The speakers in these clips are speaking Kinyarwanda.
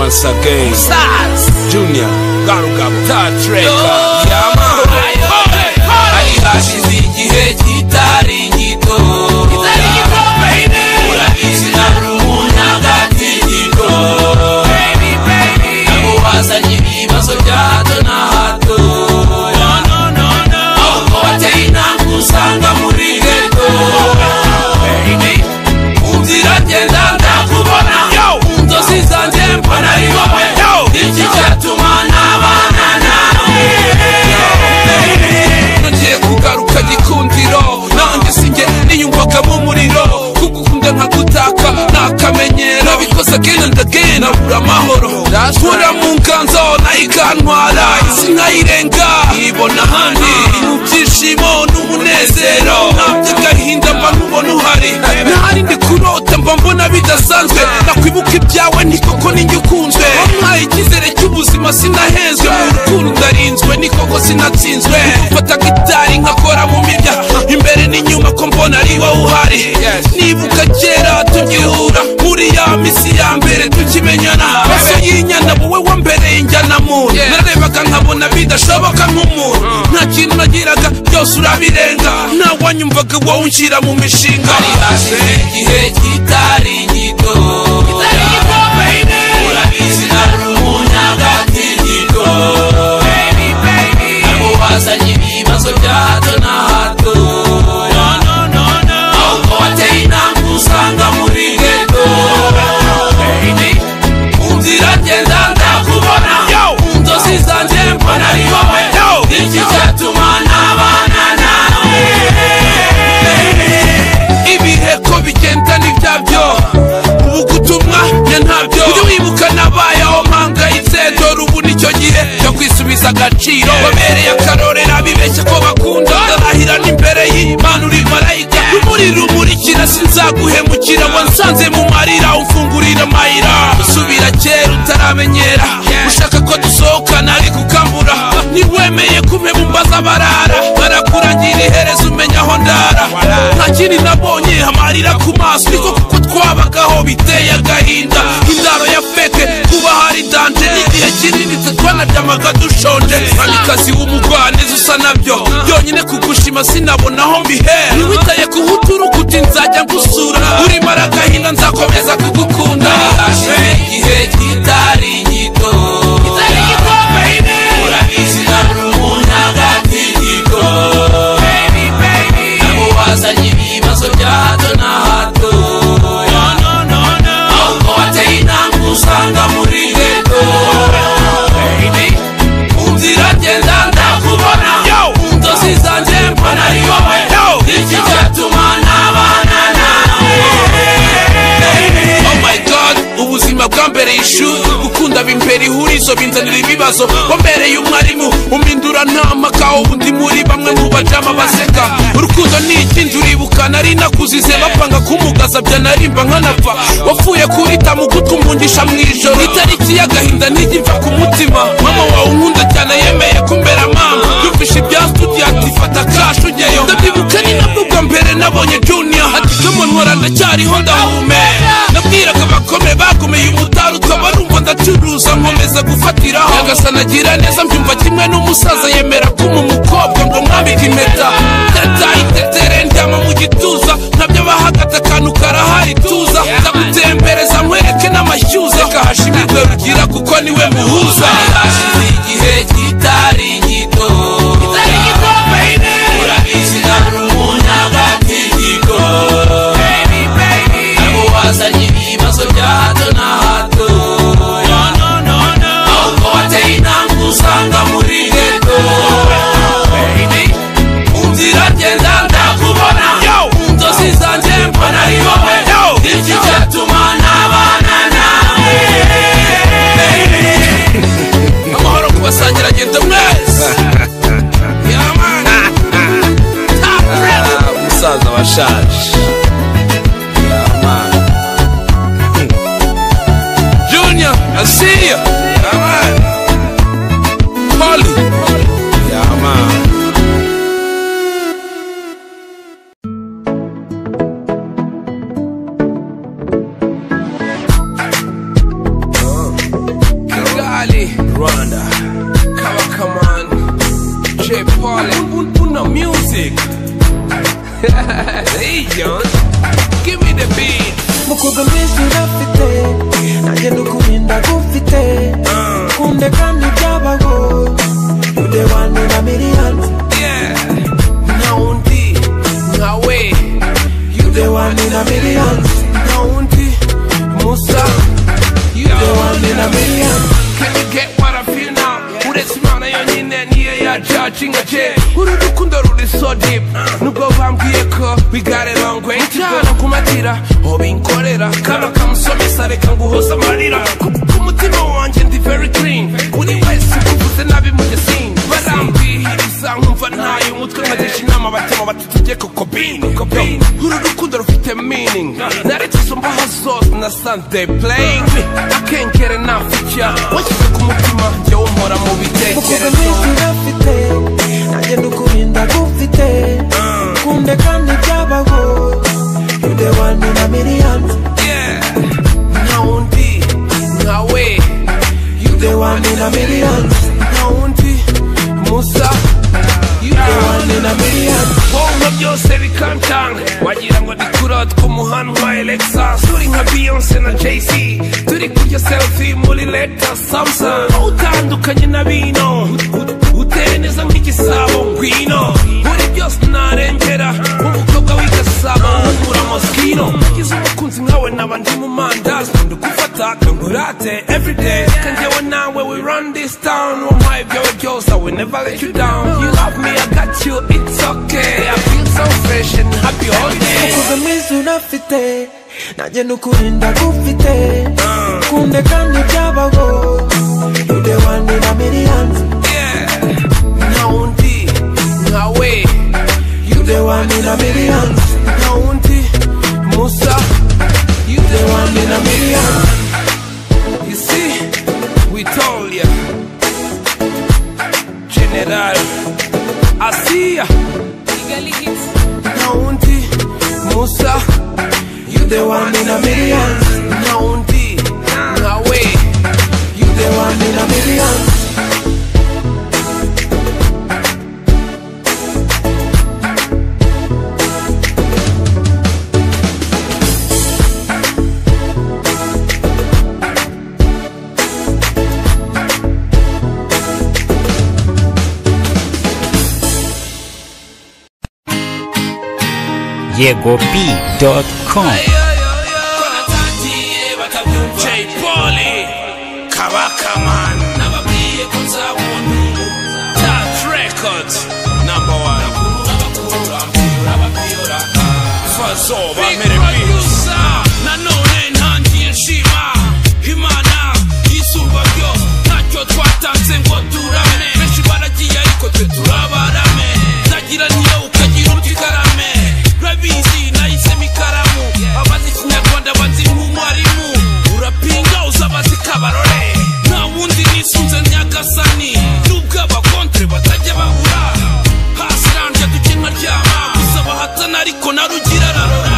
once again. Stars Junior Garugabo Tatreka Yama Ari hashize igihe kitari gito baby urabizi narumunya gatito baby abo wazanye ibibazo bya hato na hato ahubwo wateye intambwe usanga muri ghetto baby unzira ngenda ndakubona inzozi zanjye mbona ari wowe iki cyatuma nabana nawe nongeye kugaruka gikundiro nanjye sinjye niyumvaga mu muriro kugukunda nkagutaka nakamenyero nabikoze again and again abura amahoro ndashura mu nganzo nayikantwara isi nkayirenga ibona ahandi mu byishimo n'umunezero ntabyo agahinda mba nkubona uhari ntahari ndi kurota mba mbona bidasanzwe nakwibuka ibyawe ni koko ninjye ukunzwe wampaye icyizere cy'ubuzima sinahenzwe mu rukundo ndarinzwe ni koko sinatsinzwe gufata gitari nkakora mu mirya imbere n'inyuma ko mbona ari wowe uhari nibuka kera tugihura muri ya misi ya mbere tukimenyana maso y'inyana wowe wambereye njyana muntu narebaga nkabona bidashoboka nk'umuntu nta kintu nagiraga byose urabirenga ntawanyumvaga wowe unshyira mu mishinga ari hashize igihe kitari gito baby urabizi narumunya gatito baby abo wazanye ibibazo bya hato na hato ahubwo wateye intambwe usanga muri ghetto baby unzira ngenda ndakubona inzozi zanjye mbona ari wowe iki cyatuma nabana nawe ibihe ko bigenda ni byabyo ubu gutumwa njye ntabyo ujye wibuka nabayeho mpangayitse dore ubu nicyo gihe cyo kwisubiza agaciro babereye akarorera bibeshya ko bakunda ndarahira n'imbere y'Imana uri marayika rumuri rumurikira sinzaguhemukira wansanze mu marira umfungurira amayira usubira kera utaramenyera ushaka ko dusohokana ariko ukambura niwemeye kumemumbaza barara barakurangira iherezo umenya aho ndara nta kindi nabonye amarira ku maso niko kuko twabagaho biteye agahinda indaro ya feke kuba hari danje n'igihe kinini twanaryamaga dushonje mwamikazi w'umugwaneza usa nabyo byonyine kugushima sinabona aho mbihera niwitaye kuhuturuka uti nzajya ngusura urimo aragahinda nzakomeza kugukunda hashize igihe kitari gito baby urabizi narumunya gatito baby abo wazanye ibibazo bya hato na hato ahubwo wateye intambwe usanga muri ghetto baby unzira ngenda ndakubona inzozi zanjye mbona ari wowe iki cyatuma nabana nawe oh my god ubuzima bwambereye ishuri gukunda bimbere ihurizo binzanira ibibazo wambereye umwarimu umpindura nta maka ubundi muri bamwe mu bajama baseka urukundo ni ikindi uribuka nari nakuzize bapanga kumugaza bya narimba nkanapfa wapfuye kurita mu gutwi umungisha mu ijoro itariki y'agahinda ntigipfa ku mutima mama wawe unkunda cyane yemeye kumbera mama yumvisha ibya studio ati fata cash ujyeyo ndabyibuka ni nabwo bwa mbere nabonye Junior ati come nkora ndacyariho ndahumeka nabwiraga abakome bagomeye umutari ukaba numva ndacuruza nkomeza gufatiraho nyagasana agira neza mbyumva kimwe n'umusaza yemera kuma umukobwa ngo mwambike impeta teta itetere ndyama mu gituza ntabyo bahagata akantu karahari tuza ndagutembereza nkwereke n'amashyuza kahashimirwe rugira kuko niwe muhuza hashize igihe kitari gito baby urabizi narumunya gatito baby abo wazanye ibibazo bya hato na hato ahubwo wateye intambwe usanga muri ghetto baby unzira ngenda ndakubona inzozi zanjye mbona ari wowe iki cyatuma nabana nawe amahoro kubasangira genda mwese umusaza washaje Junior I see you Polly yeah man Hey John, give me the beat. Mukuga misi urafite nanjye nukurinda gufite kunde kandi byabaho you the one in a million. Yeah, naundi nawe You the one in a million. naundi Musa, You the one in a million. can you get what I feel now? Uretse imana yonyine niyo yajudginga je uru rukundo ruri so deep nubwo bambwiye ko we got a long way to go kumatira obinkorera kaba kamusomesa reka nguhoza amarira ku mutima wanjye ndi very clean buri wese kuvuze nabi mu scene barambihiriza nkumva ntayo umutwe nkagisha inama batema batutujye ku kobini uru rukundo rufite meaning naretse sombaha zose na Sunday playing me I can't get enough of ya washyize ku mutima njye wumpora mu Mukuga bitekerezo misi urafite nanjye nukurinda gufite kunde kandi byabaho you the one in a million. yeah naundi nawe You the one in a million. naundi Musa You the one in a million. bongo byose bikancanga wagira ngo ndi kurota ku muhanda wa Lexus turi nka Beyonce na Jay-Z turi kurya selfie muri leta Samsung utandukanye na bino uteye neza nk'igisabo ngwino uri byose narengera umukobwa w'igasabo nkura moskino ngize umukunzi nkawe naba ndi mu mandazi ndugufata kangurate everyday kanjyewe nawe we run this town wampaye byawe byose I will never let you down you love me I got you it's okay I feel so fresh and happy all day Mukuga misi urafite nanjye nukurinda gufite kunde kandi byabaho you the one in a million. yeah naundi nawe You the one in a million. naundi Musa you The one in a million. you see we told ya General Asia naundi Musa You the one in a million. naundi nawe You the one in a million. YegoB.com. J Polly Kabakaman nababwiye ko nzabuntu Touch Records #1 Fazo bamere beats nanone ntangiye nshima Imana yisumba byose ntacyo twatanze ngo turame benshi baragiye ariko twe turabarame nagira niyo ukagira utikarame rabizi nahisemo ikaramu abazi ikinyarwanda bazi nk'umwarimu urapinga uzabazi kabarore nta wundi nisunze nyagasani nubwo abakontre batajya babura hasi ranje dukenka ryama gusa bahatana ariko narugira rarora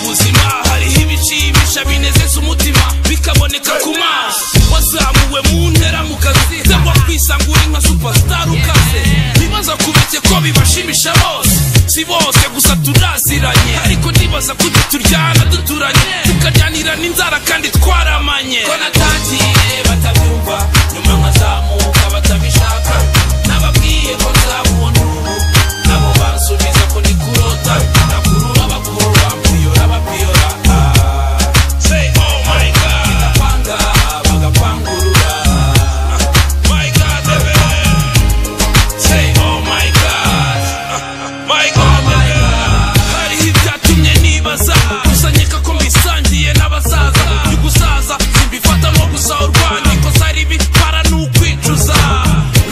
ubuzima hariho ibishimisha binezeza umutima bikaboneka ku maso wazamuwe mu ntera mu kazi cyangwa kwisangura nka superstar ukaze bibaza kubeke ko bibashimisha bose si bose gusa turaziranye ariko nibaza ko turyana duturanye tukajyanira n'inzara kandi twaramanye ko natangiye batabyumva nyuma nkazamuka batabishaka nababwiye ko nzabona nabo bansubiza ko ni kurota nakurura bakurura mpiyora bapiyora say oh my god ndapanga bagapangurura my god baby say oh my god my god hariho ibyatumye nibaza gusa nkeka ko mbisangiye n'abasaza y'ugusaza simbifata nko gusa urwanya ikosa ribi para n'ukwicuza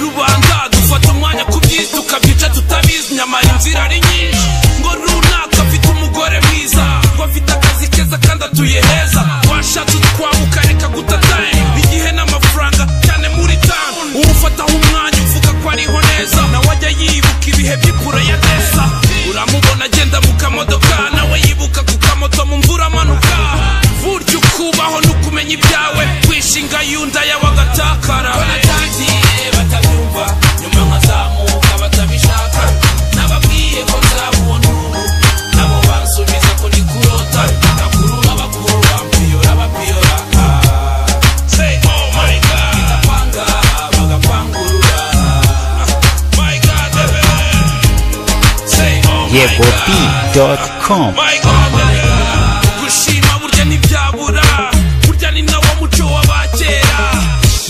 rubanda dufata umwanya kubyita tukabyica tutabizi nyamara inzira ari nyinshi ngo runaka afite umugore mwiza ngo afite akazi keza kandi atuye heza washatse utwabuka reka gutataye igihe n'amafaranga cyane muri tanu uwufataho umwanya uvuga ko ariho neza nawe ajya yibuka ibihe by'ikura ya neza uramubona agenda mu kamodoka nawe yibuka ku kamoto mu mvura amanuka burya ukubaho n'ukumenya ibyawe wishinga yunda yawe agatakara natangiye batabyumva nyuma nkazamuka batabishaka nababwiye ko nzabona YegoB.com. gushima burya ntibyabura, burya ni nawo muco w'abakera.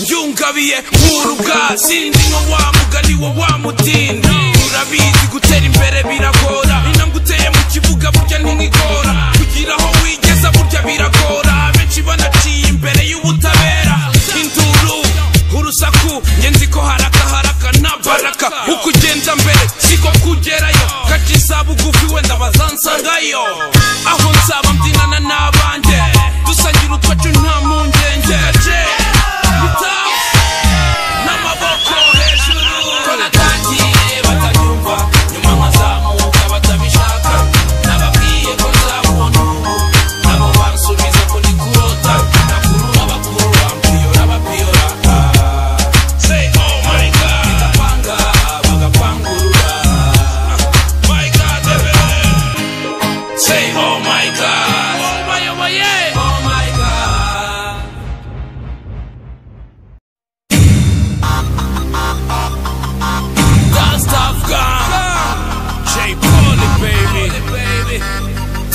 Njyungabiye nk'uruga, sinzi nko wa mugani wa wa mutindi. Urabizi gutera imbere biragora, intambwe uteye mu kibuga burya ntingigora. Kugira aho wigeza burya biragora, benshi banaciye imbere y'ubutabera. Induru, urusaku, nge nzi ko haraka nta baraka. Uko ugenda mbere siko kugerayo, gaciza bugufi wenda bazansangayo. Aho nzaba mbyinana n'abanjye, dusangira utwacu nta mpungenge. N'amaboko hejuru, ko natangiye batanyumva, nyuma nkazamuka batabishaka. Nababwiye ko nzabona ubu, nabo bansubiza ko ndi kurota. Nakurura bakurura, mpiyora bapiyora. Say oh my God, nitapanga bagapangurura. My God, baby. Say oh my God, oh my yeah, oh my God. That's Tough Gun, J. Polly, baby.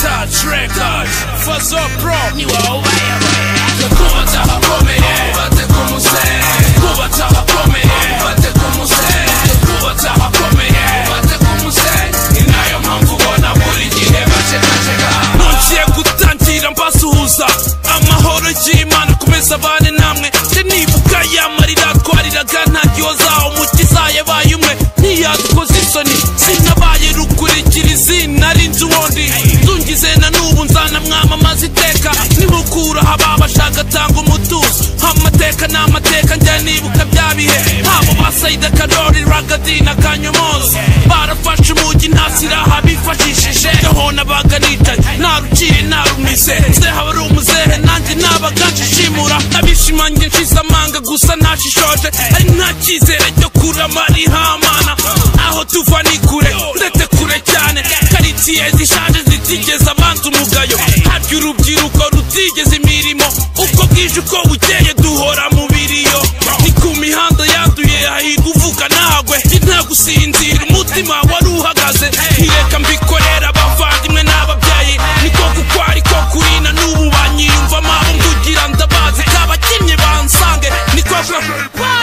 Touch Records, Fazzo Pro. Kuba tahakomeye, bate kumuse. Kuba tahakomeye, bate kumuse. Kuba tahakomeye, bate kumuse. Inayo mpamvu ubona buri gihe bacekaceka. Nongeye gutangira mbasuhuza, amahoro y'Imana kumeza abane namwe. Nje nibuka y'amarira twariraga ntagyoza, umukiza yabaye umwe ntiyadukoze isoni. Sinabaye rukurikira izina rinzi ubundi, nzungize na n'ubu nzanamwamamaza iteka. Nibukura haba bashaka tanga umutuzo, amateka n'amateka njya nibuka bya bihe. Abo basayida Karori Ragadi na Kanyomozi barafashe umujyi nta siraha bifashishije. Aho nabaga nicaye naruciye narumise, nzeha wari umuzehe nanjye nabaga nshishimura. Abishimange nshize amanga gusa ntashishoje, ari nta cyizere cyo kurama rihamana. Aho tuva ni kure ndetse kure cyane, karitsiye zishaje zitigeze abanza umugayo. Harya urubyiruko rutigeze imirimo, uko bwije uko bukeye duhora mu biriyo. Ni ku mihanda yaduye hahirwa uvuga ntagwe, nta gusinzira umutima wari uhagaze. Ntireka mbikorera abavandimwe n'ababyeyi, niko kuko ariko kuri na n'ubu banyiyumvamo. Abo mvugira ndabazi kabakinnyi bansange, niko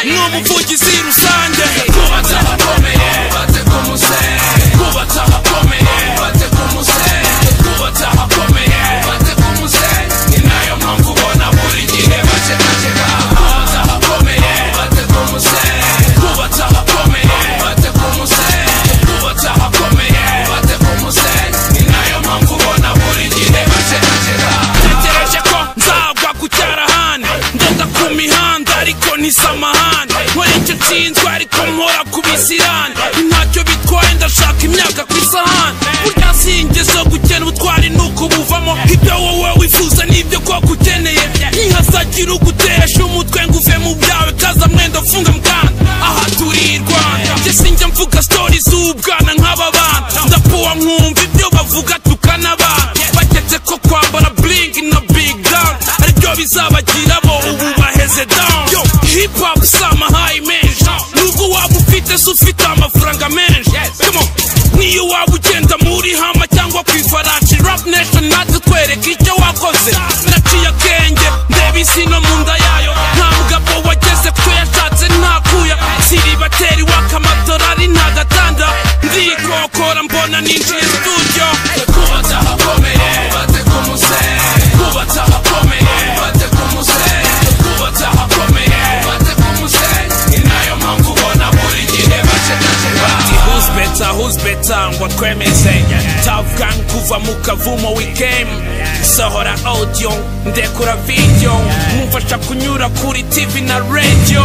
n'umuvugizi rusange. Kuba tahakomeye, bate kumuse. Kuba tahakomeye, bate kumuse. Kuba tahakomeye, bate kumuse. Inayo mpamvu ubona buri gihe bacekaceka. Kuba tahakomeye, bate kumuse. Kuba tahakomeye, bate kumuse. Kuba tahakomeye, bate kumuse. Inayo mpamvu ubona buri gihe bacekaceka. Ntegereje ko nzagwa ku cyarahani, ndoda ku mihanda ariko ntisamahane. Nkora icyo nshinzwe ariko mpora ku bisirani. Ntacyo bitwaye ndashaka imyaka ku isahani. Burya singezo gukena ubutwari nuko buvamo. Ibyo wowe wifuza nibyo koko ukeneye, ntihazagira ugutesha umutwe ngo uve mu byawe. Kaza mwenda funga mukanda, aha turi i Rwanda. Njye sinjya mvuga story z'ubwana nk'aba bana, ndapuwa nkumva ibyo bavuga tukanabana. Bageze ko kwambara bling na big down aribyo bizabagira bo ubu baheze down. Yo hip hop sama high menshi, nubwo waba ufite se ufite amafaranga menshi. Come on, niyo waba ugenda muri hama cyangwa ku ifarashi, Rap Nation natwe twereka icyo wakoze. Naciye akenge ndeba isi no mu nda yayo, nta mugabo wageze ku yashatse ntakuya. Siribateri w'akamadorari nta gatanda, ndikokora mbona ninjiye studio. Kuba tahakomeye, bate kumuse. Kuba tahakomeye, bate kumuse. Kuba tahakomeye, bate kumuse. Inayo mpamvu ubona buri gihe bacekaceka. Who's better ngo twemeze. Tough Gun kuva mu kavumo we came, sohora audio ndekura video, mumfasha kunyura kuri TV na radio.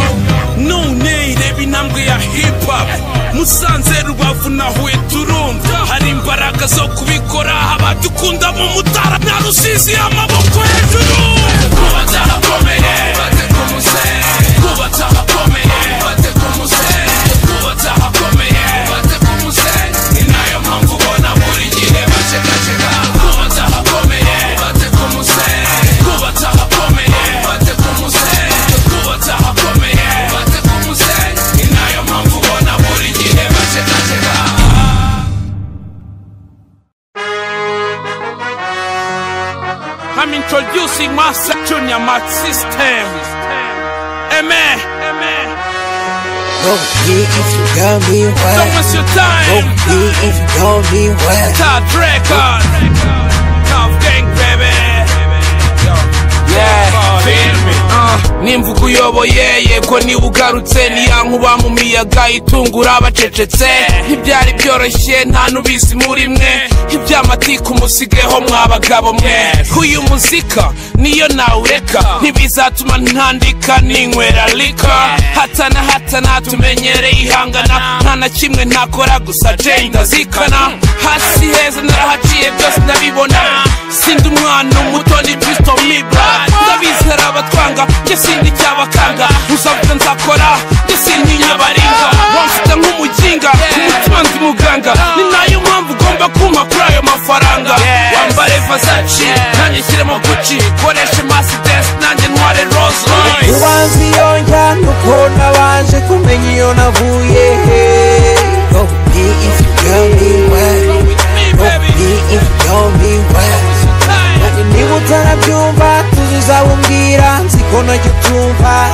None reba intambwe ya hip hop, Musanze Rubavu na Huye turumva. Hari imbaraga zo kubikora, abadukunda mu Mutara na Rusizi amaboko hejuru. Kuba tahakomeye, bate kumuse. Kuba tahakomeye, bate kumuse. Kuba tahakomeye, bate kumuse. Inayo mpamvu ubona buri gihe bacekaceka. Kuba tahakomeye, bate kumuse. Kuba tahakomeye, bate kumuse. Kuba tahakomeye, bate kumuse. Inayo mpamvu ubona buri gihe bacekaceka. I'm introducing Master Junior Math System. Amen. Go be if you got me wet. Don't waste your time. Go be if you got me wet. Todd Record. Tough gang, baby. Yeah, feel me. Nimvuga uyoboye yego ni ugarutse niyankuba mu miyaga itungura abacecetse ntibyari byoroshye nta nubizi muri mwe iby'amatiku musigeho mwabagabo mwe uyu muzika niyo nawureka ntibizatuma ntandika ninywera lika hatana tumenyereye ihangana nta na kimwe ntakora gusa Jay ndazikana hasi heza narahaciye byose ndabibona sindi umwana umuto ni Kristo mibra ndabizera abatwanga njye sindi cyabakanga uzavuga nzakora njye sindi nyabaringa wamfite nk'umuginga umutima ndi muganga ni nayo mpamvu ugomba kumpa kuri ayo mafaranga wambare Versace nanjye shyiremo Gucci koreshe Mercedes nanjye ntware Rolls Royce ubanza iyo njya nuko nabanje kumenya iyo navuye Go be if you got me wet. Go be if you got me wet. Niba utarabyumva tuzuza umbwira nziko nacyo utumva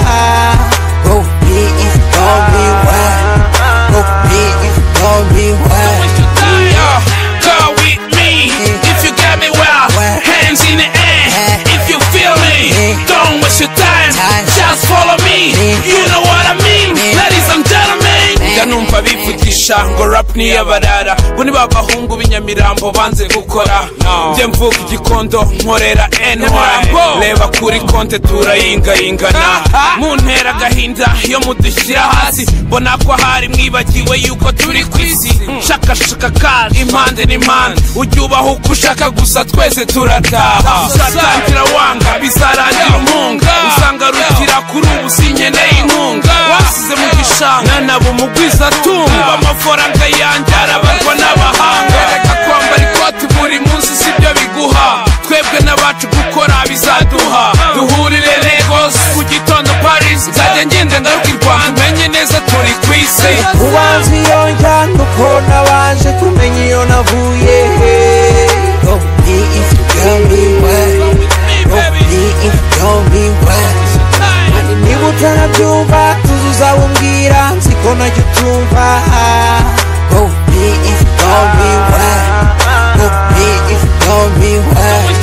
Go be if you got me wet. Go be if you got me wet. Go with me if you got me well. Hands in the air if you feel me. Don't waste your time, just follow me. You know what I mean, ladies and gentlemen. Numva bivugisha ngo rap ni yabarara ngo ni babahungu b'inyamirambo banze gukora njye mvuga igikondo nkorera NY reba kuri konte turayingayingana muntera gahinda yo mudushyira hasi mbona ko hari mwibagiwe yuko turi kwisi shaka kandi impande n'impande ujye ubaho uko ushaka gusa twese turataha uzatangira wanga bizarangira umpunga usanga rutira kuri ubu sinkeneye inkunga wasize mu gishanga nabo mugwiza tumba amafaranga yanjye arabarwa n'abahanga reka kwambara ikoti buri munsi sibyo biguha twebwe n'abacu gukora bizaduha duhurire Lagos ku gitondo Paris nzajya ngenda ngaruka i Rwanda menye neza turi ku isi ubanza iyo njya nuko nabanje kumenya iyo navuye Go be if you got me wet. Go be if you got me wet. Niba utarabyumva tuzuza umbwira nziko nacyo utumva Go be if you got me wet. Go be if you got me wet.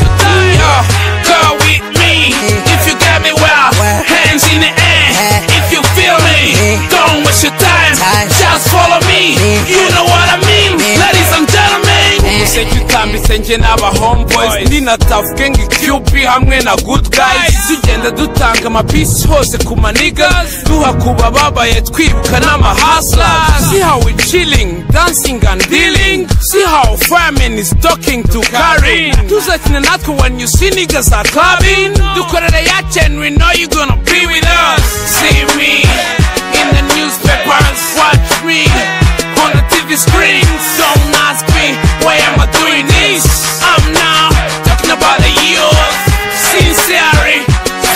Go with me if you got me well. Hands in the air if you feel me. Don't waste your time, just follow me. You know what I mean, ladies and gentlemen. Museke utambitse njye n'aba homeboys ndi na Tough Gang QB hamwe na Good Guys tugenda dutanga amapisi hose ku manigas duha kuba babaye twibuka n'amahustlers. See how we chilling, dancing and dealing. See how fireman is talking to Karin. Tuzakina natwe when you see niggas are clubbing. Dukorera yacu and we know you gonna be with us. See me in the newspapers, watch me on the TV screens. Don't ask me why am I doing this. I'm now talking about the youth. Sincerely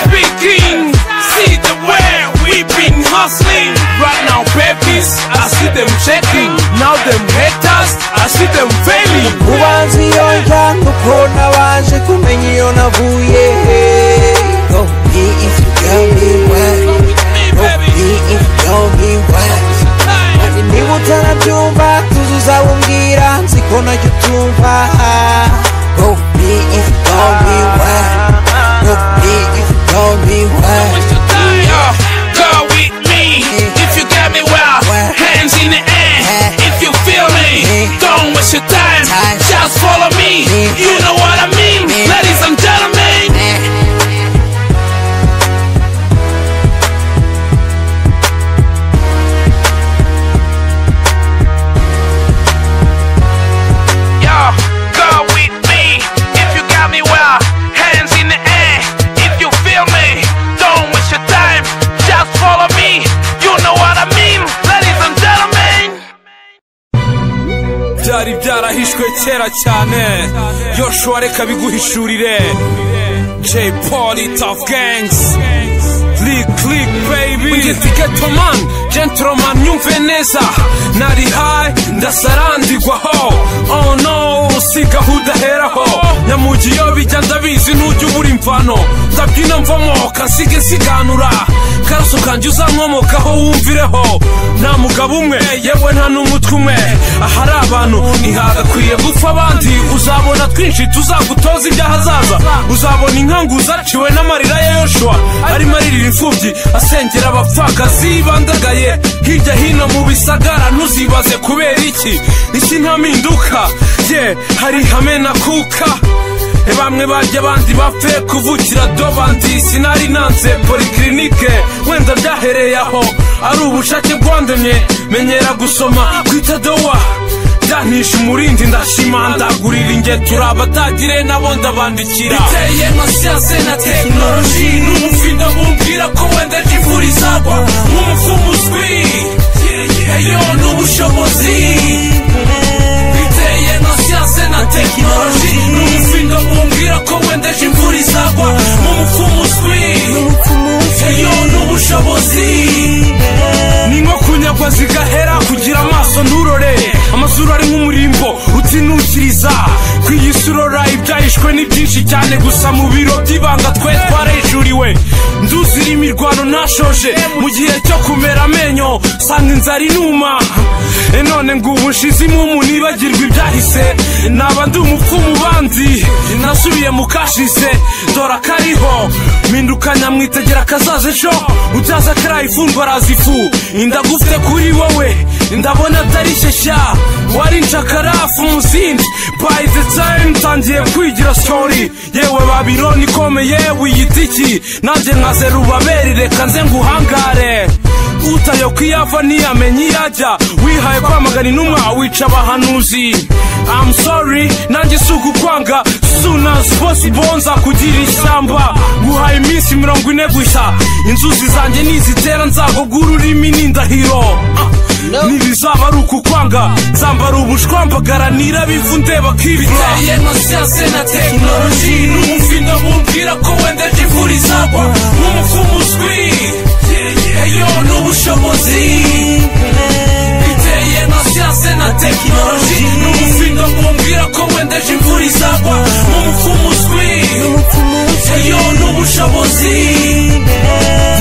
speaking, see the way we've been hustling. Right now babies, I see them checking. Now them haters, I see them failing. ubanza iyo njya nuko nabanje kumenya iyo navuye Go be if you got me wet. Go be if you got me wet. Niba utarabyumva tuzuza umbwira nziko nacyo utumva Go be if you got me wet. Go be if you got me wet. Go with me if you got me well. Hands in the air if you feel me. Don't waste your time, just follow me. You know what I mean, ladies and gentlemen. Go with me if you got me well. Hands in the air if you feel me. Don't waste your time, just follow me. You know what I mean, ladies and gentlemen. Byari byarahishwe kera cyane Yoshua reka biguhishurire Jay Polly Tough Gangs click baby ngiti ghetto man gentleman nyumve neza nari high ndasarandigwaho oh no siga hudaheraho nyamugi yo bijya ndabizi nujya ubura imvano ndabyina mvomoka nsige siganura karaso kanje uzankomokaho wumvireho nta mugabo umwe yewe nta n'umutwe umwe ahari abantu ntihagakwiye gupfa abandi uzabona twinshi tuzagutoza ibyahazaza uzabona inkangu zaciwe n'amarira ya Yoshua arimo aririra imfubyi asengera abapfakazi bandagaye hirya hino mu bisagara ntuzibaze kubera iki isi nta mpinduka hari hame na kuka bamwe barya abandi bapfe kuvukira dobandi sinari nanze poliklinike wenda byahereye aho ari ubushake bwandemye menyera gusoma kwita dowa byantisha umurindi ndashimandagurira inge turabatagire nabo ndabandikira biteye nka siyanse na tekinoloji n'umufindo bumbwira ko wenda imvura izagwa nk'umufumu uzwi eyo n'ubushobozi biteye nka siyanse na tekinoloji n'umufindo bumbwira ko wenda imvura izagwa nk'umufumu uzwi eyo n'ubushobozi ni nko kunyagwa zigahera kugira amaso nturore amazuru ari nk'umurimbo utinukiriza kwiyisura ibyahishwe ni byinshi cyane gusa mu biro by'ibanga twe twarejuriwe nduzira imirwano nashoje mu gihe cyo kumera amenyo sanga inzara inuma none ngo ubu nshize imumu nibagirwa ibyahise naba ndi umupfumu bandi nasubiye mu kashize dora kariho mpinduka nyamwitegera kazaza ejo utaza karaye ifungwa arazifu indagufite kuri wowe ndabona atari shyashya wari nshakarafu muzindi by the time ntangiye kwigira story yewe Babylon ikomeye wiyita iki nanjye nkaze rubaberi reka nze nguhangare utayo kwiyava ntiyamenye iyajya wihaye kwamagana intumwa wica abahanuzi I'm sorry nanjye si ukukwanga soon as possible nza kugira ishyamba nguhaye iminsi 40 gusa inzuzi zanjye nizitera nzagogura ururimi n'indahiro nibizaba ari ukukwanga nzambara ubushwambagaranira bivu ndeba kibiteye nka siyanse na tekinoloji n'umufindo bumbwira ko wenda imvura izagwa nk'umufumu uzwi eyo n'ubushobozi biteye nka siyanse na tekinoloji n'umufindo bumbwira ko wenda imvura izagwa nk'umufumu uzwi eyo n'ubushobozi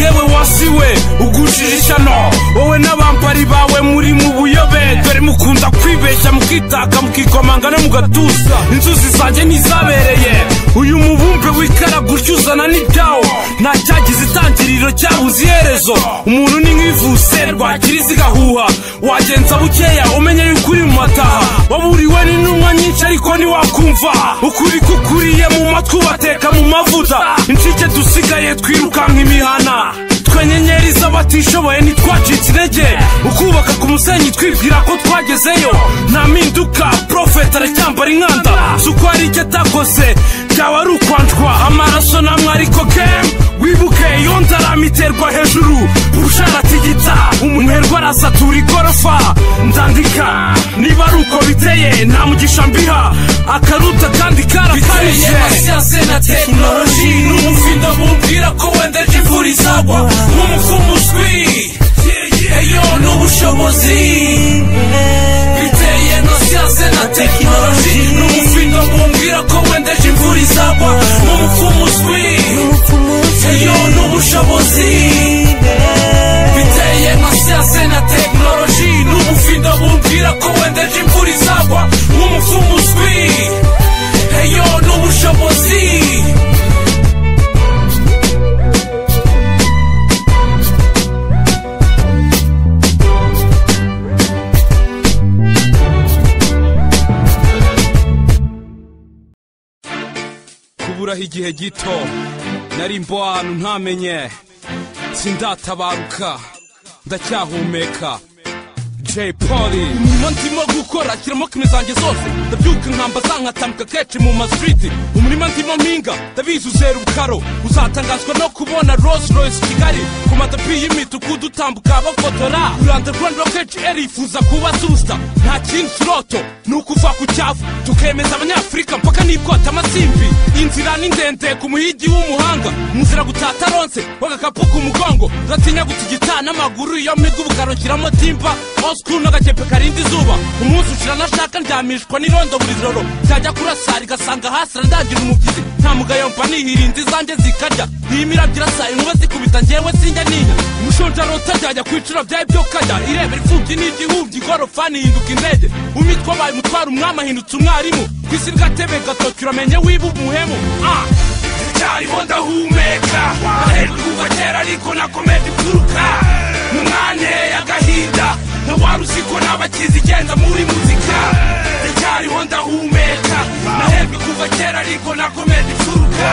yewe wasiwe ugushije ishyano wowe n'abampari bawe muri mu buyobe dore mukunda kwibeshya mukitaka mukikomanga no mu gatuza inzuzi zanjye ntizabereye uyu mubumbe wikara gutyo uzana n'ibyawo nta cyagize itangiriro cyabuze iherezo umuntu ni nk'ivuse rwagira zigahuha wagenza bukeya umenye yuko uri mu mataha waburiwe n'intumwa nyinshi ariko ntiwakumva ukuri kukuriye mu matwi ubateka mu mavuta incike dusigaye twirukanka imihana twe nyenyeri z'abatishoboye ntitwacitse intege ukubaka ku musenyi twibwira ko twagezeyo nta mpinduka profeta aracyambara inkanda si uko hari icyo atakoze byaba ari ukwanjwa amaraso namwe ariko kem wibuke iyo ndarama iterwa hejuru urusharatigita umuherwa arasatura igorofa ndandika niba ari uko biteye nta mugisha mbiha akaruta kandi karakabije biteye nka siyanse na tekinoloji n'umufindo bumbwira ko wenda imvura izagwa nk'umufumu uzwi eyo n'ubushobozi biteye nka siyanse na tekinoloji n'umufindo bumbwira ko wenda imvura izagwa nk'umufumu uzwi eyo n'ubushobozi biteye nka siyanse na tekinoloji n'umufindo bumbwira ko wenda imvura izagwa nk'umufumu uzwi eyo n'ubushobozi kuburaho igihe gito nari mbo ahantu ntamenye sindatabaruka ndacyahumeka Jay Polly umurimo ndimo gukora kiramo kimezange zose ndabyuka nkamba zankatamka keche mu street umurimo ndimo mpinga ndabizi uzera ubukaro uzatangazwa no kubona Rolls Royce Kigali ku matapi y'imituku dutambuka bafotora Underground Rocket erifuza kuba susta nta kintu kiroto nukuva ku cyavu tukemeza abanyafrika mpaka nikota amasimbi inzira ni ndende ku muhigi w'umuhanga muzira gutata ronse bagakapu ku mugongo zatinya gutigitana amaguru yo migubukaro kiramo timba oskuru n'agakepe karindi zuba umunsi ushira nashaka ndyamishwa n'irondo buri joro cyajya kurasari gasanga hasi randangira umubyizi nta mugayo mpa nihirinzi zanjye zikarya n'imirabyo irasa inkuba zikubita njyewe sinjya ninya umushonja rota ryajya kwicura byaye byo kajya irebera imfubyi n'igihubyi gorofani hinduka indege umitwa baye mutwara umwami ahindutse umwarimu kwisi gatebe gatokira menye wiba umuhemu cyariho ndahumeka aherwe kuva kera ariko nakomeje kuruka mu mwane y'agahinda ntawaruzi ko n'abakizi igenda muri muzika cyariho ndahumeka aherwe kuva kera ariko nakomeje kuruka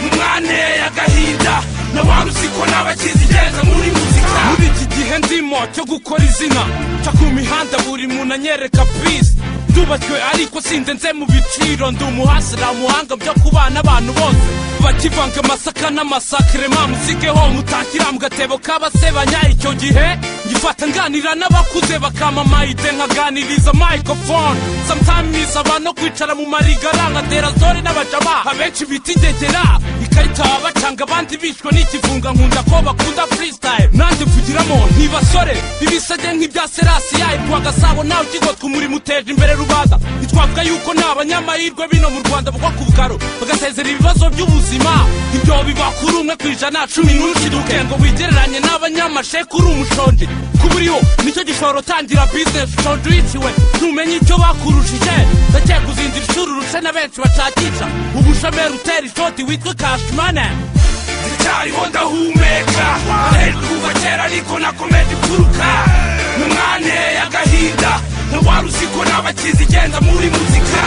mu mwane y'agahinda ntawaruzi ko n'abakizi igenda muri muzika muri iki gihe ndimo cyo gukora izina cyo ku mihanda buri muntu anyereka peace ndubashywe ariko sindenze mu biciro ndi umuhasira muhanga byo kubana abantu bose bakivanga amasaka n'amasakire mamusigeho mutakira mu gatebo k'abasebanya icyo gihe ngifata nganira n'abakuze bakamamaite nkaganiriza microphone sometimes abantu kwicara mu marigara nkatera zore n'abajama abenshi bita indegera ikarita bacanga abandi bishwe n'ikivunga nkunda ko bakunda freestyle nanjye mvugiramo ntibasore ibisage nk'ibya serasi yayirwa gasabo nawe ukigotwa umurimo uteje imbere rubanda ntitwavuga yuko nta banyamahirwe bino mu Rwanda bagwa ku bukaro bagasezera ibibazo by'ubuzima ibyo biba kuri umwe ku ijana 10 n'ushiduke ngo wigereranye n'abanyamasheku uri umushonje kuburiho nicyo gishoro tangira business shonje wiciwe ntumenye icyo bakurushije ndakeka kuzindira ishuri urushe na benshi bacakisha ubushomeri utera ishoti witwa cash money cyariho ndahumeka aherwe kuva kera ariko nakomeje kuruka mu mwane y'agahinda ntawaruzi ko n'abakizi igenda muri muzika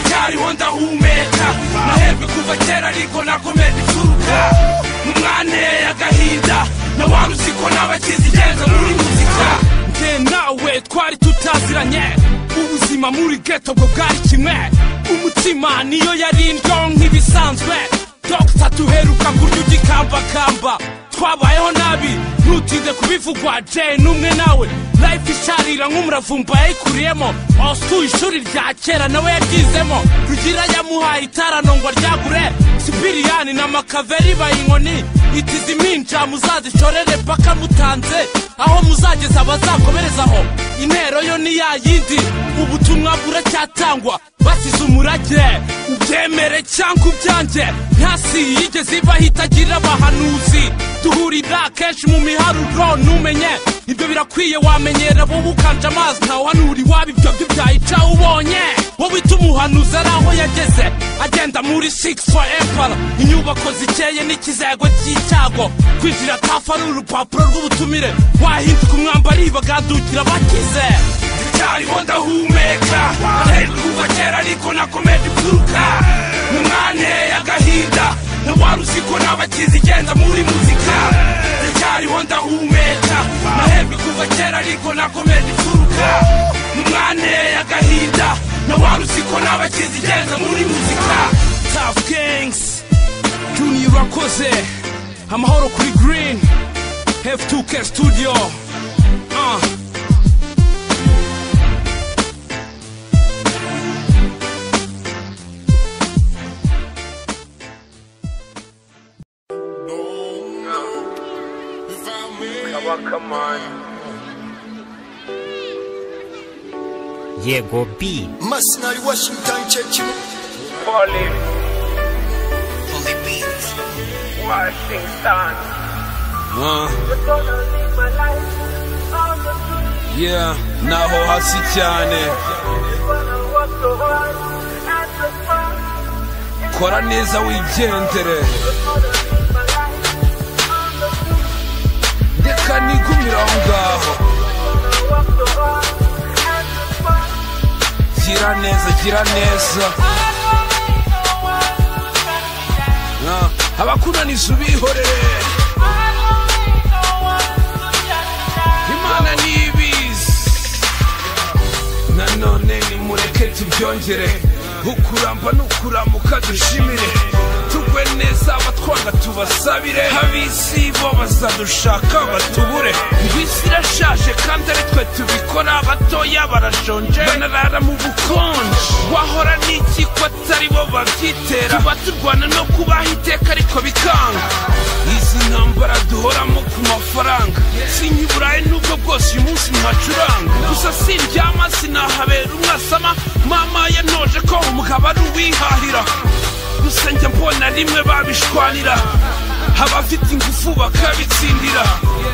cyariho ndahumeka aherwe kuva kera ariko nakomeje kuruka mu mwane y'agahinda ntawaruzi ko n'abakizi igenda muri muzika njye nawe twari tutaziranye ubuzima muri ghetto bwo bwari kimwe umutima niyo yari indyo nk'ibisanzwe Dr. tuheruka kurya ugikambakamba twabayeho nabi ntutinde kubivugwa Jay n'umwe nawe life isharira nk'umuravumba yayikuriyemo ostu ishuri rya kera nawe yaryizemo rugira yamuhaye itarano ngo ryagure Sibiriyani na Makaveri bayinkoni itizi minja muzazishorere paka mutanze aho muzageza bazakomerezaho intero yo ni yayindi ubutumwa buracyatangwa basize umurage ubyemere cyangwa ubyanjye ntasi yigeze bahitagira abahanuzi duhurira kenshi mu miharuro numenye ibyo birakwiye wamenyera wowe ukanje amazi ntawuhanura iwabo ibyo byayica ubonye wowe itumuhanuza ari aho yageze agenda muri 6 for Empire inyubako zikeye n'ikizego cy'icyago kwinjira tafa ari urupapuro rw'ubutumire wahinduka umwambari bagandukira bakize cyariho ndahumeka aherwe kuva kera ariko nakomeje kuruka mu mwane y'agahinda ntawaruzi ko n'abakizi igenda muri muzika cyariho ndahumeka aherwe kuva kera ariko nakomeje kuruka mu mwane y'agahinda ntawaruzi ko n'abakizi igenda muri muzika Tough Gangs Junior Rakoze amahoro kuri Green F2K Studio Come on. Yego B. Masnari Washington Church. Holy Beats. Washington. Yeah, naho hasi cyane kora neza wigendere ndeka nigumira aho ngaho gira neza abakunaniza ubihorere Imana nibizi tubyongere ukuramba n'ukuramuka dushimire tugwe neza abatwanga tubasabire ab'isi bo bazadushaka batubure isi irashaje kandi ari twe tubikora abatoya barashonje banarara mu bukonje wahora n'iki ko atari bo babyitera tuba turwana no kubaho iteka ariko bikanga izi ntambara duhoramo ku mafaranga sinyiburaye nubwo bwose uyu munsi ntacuranga gusa sindyama sinahabera umwasama mama yanoje ko umugabo ari uwihahira gusa njya mbona rimwe babishwanira abafite ingufu bakabitsindira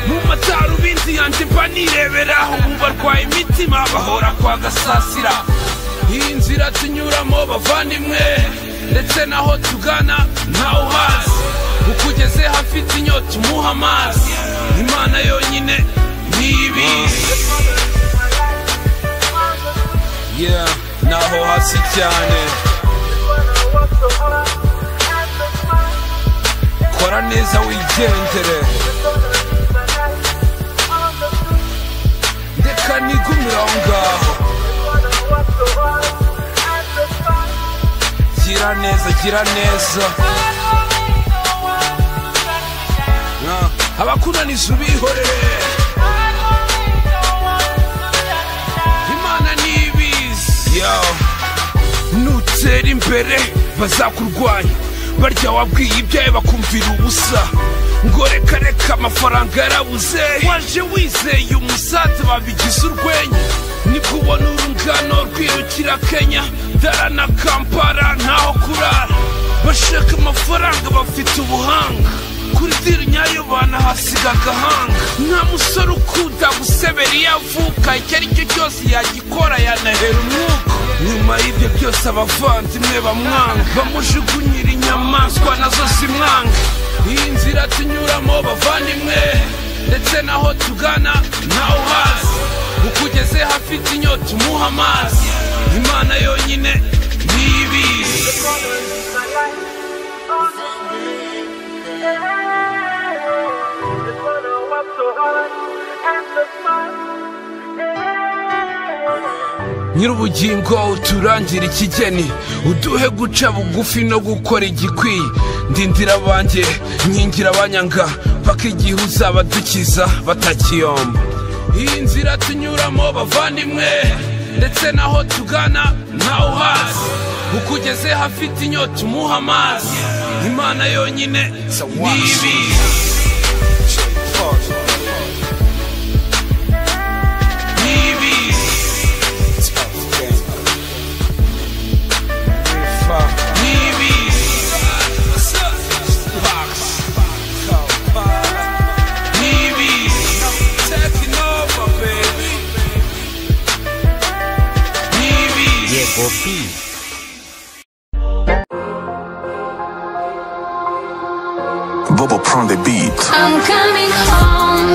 mu matarubindi yanjye mba nirebera ubu barwaye imitima bahora kwa gasasira iyi nzira tunyuramo bavandimwe ndetse naho tugana ntawuhazi ukugeze hafite inyota umuha amazi imana yonyine ntibizi naho hasi cyane kora neza wigendere ndeka nigumira aho ngaho gira neza abakunaniza ubihorere imana nibizi nutera imbere bazakurwanya barya wabwiye ibyawe bakumvira ubusa ngo reka amafaranga yarabuze waje wizeye umusaza babigize urwenya nibwo ubona urungano rwirukira Kenya Dara na Kampala ntaho kurara bashaka amafaranga bafite ubuhanga kuri diri nyayo banahasiga agahanga nta musore ukunda gusebera iyo avuka icyo ari cyo cyose yagikora yanahera umwuka nyuma y'ibyo byose abavandimwe bamwanga bamujugunyira inyamaswa nazo zimwanga iyi nzira tunyuramo bavandimwe ndetse naho tugana ntawuhazi ukugeze hafite inyota umuha amazi imana yonyine ntibizi nyir'ubugingo uturangira ikigeni uduhe guca bugufi no gukora igikwiye ndindira abanjye nkingira abanyanga paka igihe uzaba dukiza batakiyomba iyi nzira tunyuramo bavandimwe ndetse naho tugana ntawuhazi ukugeze hafite inyota umuha amazi imana yonyine ntibizi Bobo prend the beat. I'm coming home.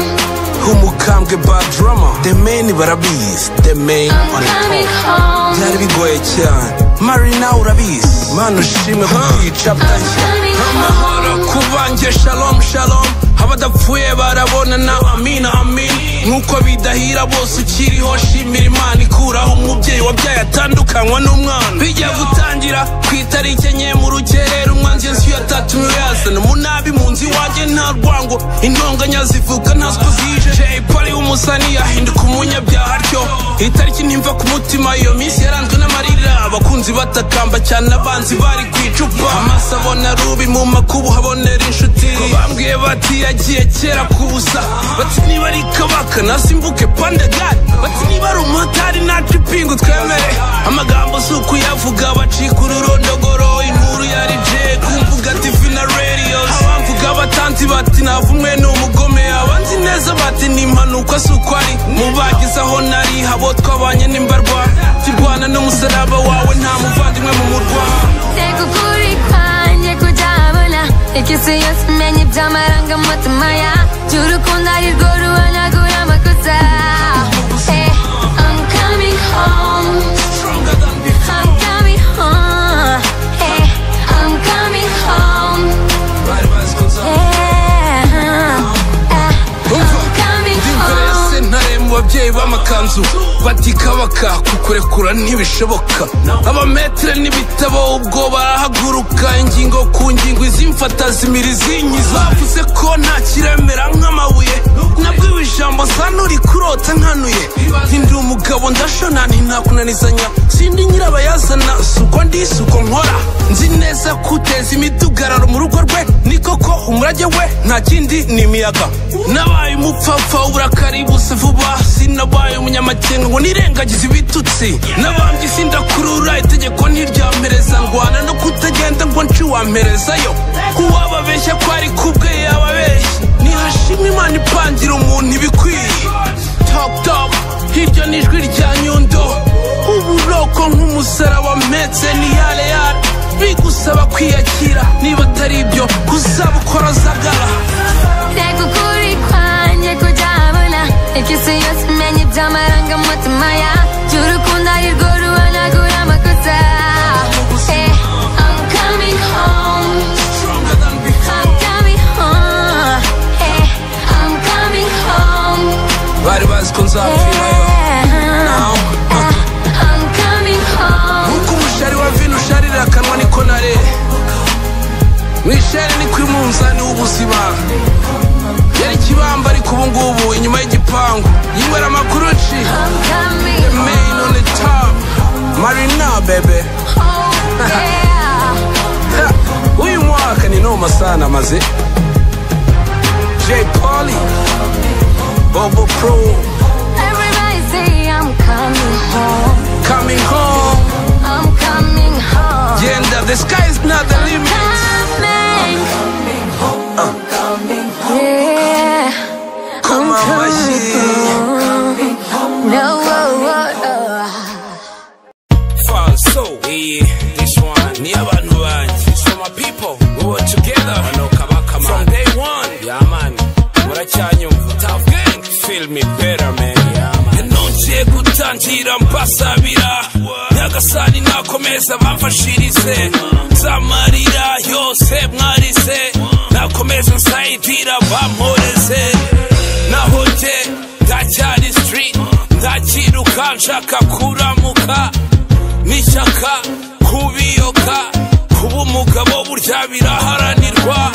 Umukambwe bad drama. The main barabizi. The main on the top. Byari bigoye cyane. Marina urabizi. Mana ushimwe kukwica byanjye. Amahoro kubanjye shalom shalom. Abadapfuye barabonana amina amin. Nkuko bidahira bose ukiriho shimira Imana ikuraho umubyeyi wabyaye atandukanywa n'umwana. Bijya gutangira ku itariki enye mu rukerera umwanzi Yesu yatatumye yazana umunabi mu nzi wanjye nta rwango intonganya zivuga ntaziko zije. Jay Polly umusani yahinduka umunyabyaha atyo itariki ntimva ku mutima iyo minsi yaranzwe n'amarira abakunzi batakamba cyane abanzi bari ku icupa amaso abona rubi mu makubu habonera inshuti ko bambwiye bati yagiye kera kubusa bati niba ari kabaka nasimbuke pandagari bati niba ari umutari nacu ipingu twemere amagambo si ukuyavuga bacika ururondogoro inkuru yari je kumvuga TV na radio abamvuga batanzi bati navumwe n'umugome abanzi neza bati n'impanuka si uko ari mubagize aho nari habo twabanye n'imbarwa kirwana n'umusaraba wawe nta muvandimwe mu murwa Teka ukuri kwanjye kutabona ikisi yose umenye iby'amarangamutima ya by'urukundo ari rwo ruhanagura amakosa. I'm coming home. I'm coming home. I'm coming home. I'm coming home. ababyeyi abambaye b'amakanzu batikabaka kukurekura ntibishoboka abametre n'ibitabo ubwo barahaguruka ingingo ku ngingo izimfata zimiri zinyiza bavuze ko nta kiremera nk'amabuye nabwiwe ijambo zanuri kurota nkanuye ndi umugabo ndashona ntakunanizanya sindi nyirabayazana suko ndi suko nkora nzi neza kuteza imidugararo mu rugo rwe niko ko umurage we nta kindi ni imiyaga nabaye umupfapfa uburakari busa vuba sinabaye umunyamakenga ngo nirengagize ibitutsi nabambye sindakurura itegeko ntiryampereza ngwana no kutagenda ngo nci wamperezayo uwababeshya ko ari kubwe yababeshya nihashimwe Imana ipangira umuntu ibikwiye top top hirya n'ijwi rya Nyundo uburoko nk'umusaraba metse ni yale yale bigusaba kwiyakira niba atari ibyo kuzabukora zagara reka ukuri kwanjye kujabona ikisi yose menye by'amarangamutima ya cy'urukundo ari rwo ruhanagura amakosa I'm coming home I'm coming home I'm coming home bari bazi ko nzapfirayo I'm coming home nkuko umushari wa vino usharira akanwa niko nare mwishari ni ku munzani w'ubuzima yari kibamba ariko ubu ngubu inyuma y'igipangu yinywera amakuru nci the main on the top Marina baby uyu mwaka ni noma sana maze J Polly Bobo Pro everybody say I'm coming home coming home I'm coming home yeah the sky is not the limit yeah come on my shit no falso yeah this one ni abantu banje it's for my people we were together from day one yeah man muracyanyumva tough gang feel me better man yeah man nongeye gutangira mbasabira nyagasani nakomeza bamfashirize nzamarira yose mwarise nakomeza nsayidira bamporeze naho nje ndacyari street ndakiruka nshaka kuramuka n'ishyaka kubiyoka kuba umugabo burya biraharanirwa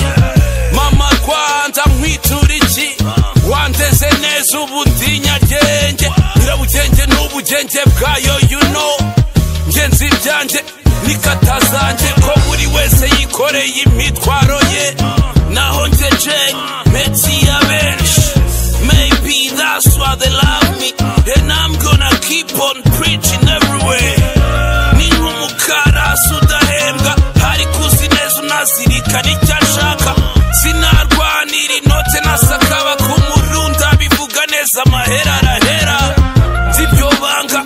mama Rwanda nkwitura iki wandeze neza ubundi nyagenge nyirabugenge n'ubugenge bwayo you know ngenzi ibyanjye nikata zanjye ko buri wese yikoreye imitwaro ye naho ngeje meti ya benshi maybe that's why they love me and I'm gonna keep on preaching everywhere ni nk'umukara sudahembwa hari kuzi neza unazirikana icyo ashaka sinarwanira inote nasakaba ku murunda bivuga neza amahera arahera zibyo banga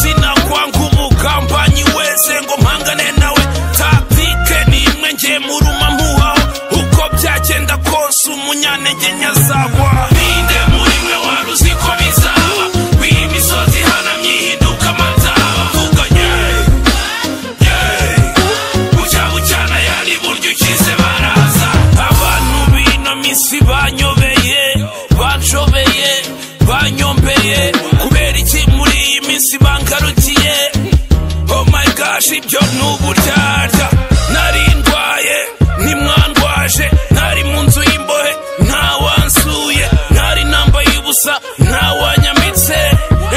sinakwanga umugambanyi wese ngo mpangane nawe taktike nimwe ngiye muruma muhaho uko byagenda kose umunyantege nyazagwa ninde muri mwe wari uzi ko bizaba w'imisozi ihanamye ihinduka amataba vuga bucyana yari buryo ukize baraza abantu bino misi banyobeye banshobeye banyombeye kubera iki muri iyi minsi bangarukiye oh my gosh ibyo n'uburyarya nari ndwaye nimwandwaje nari mu nzu y'imbohe ntawansuye nari nambaye ubusa ntawanyamitse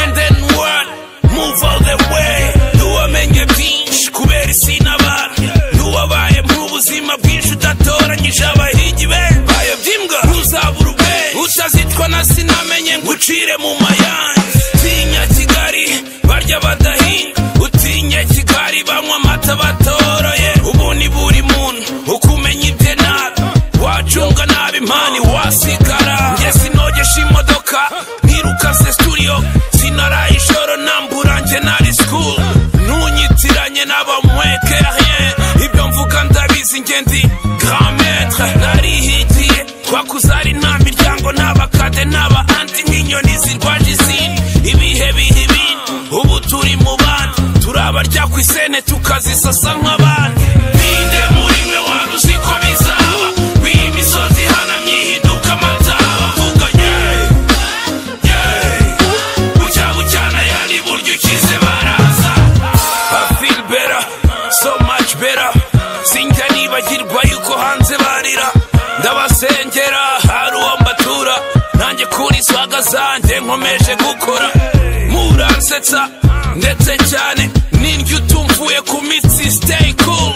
and then what move all the way ntiwamenye byinshi kubera isi n'abantu ntiwabaye mu buzima bwinshi udatoranyije abahigi be bayobye imbwa ntuzabura ubwenge utazitwa na sinamenye ngo ucire mu mayange tinya Kigali barya badahinga utinye Kigali banywa amata batoroye ubu ni buri muntu ukumenya ibye nabi wacunga nabi impani wasigara nge sinogesha imodoka ntiruka se studio sinaraye ijoro nambura nge nari school ntunyitiranye n'abamweke rien ibyo mvuga ndabizi nge ndi grand maître narihitiye twakuzari nta miryango n'abakade n'aba anti nk'inyoni zirwaje izindi ibihe bihe ibindi ubu turi mu bandi turabarya ku isene tukazisasa nk'abandi ninde muri mwe wari uzi ko bizaba w'imisozi ihanamye ihinduka amataba vuga ndabasengera hari uwo mbatura nanjye kuri swaga zanjye nkomeje gukora muransetsa ndetse cyane n'indyo utumvuye ku mitsi stay cool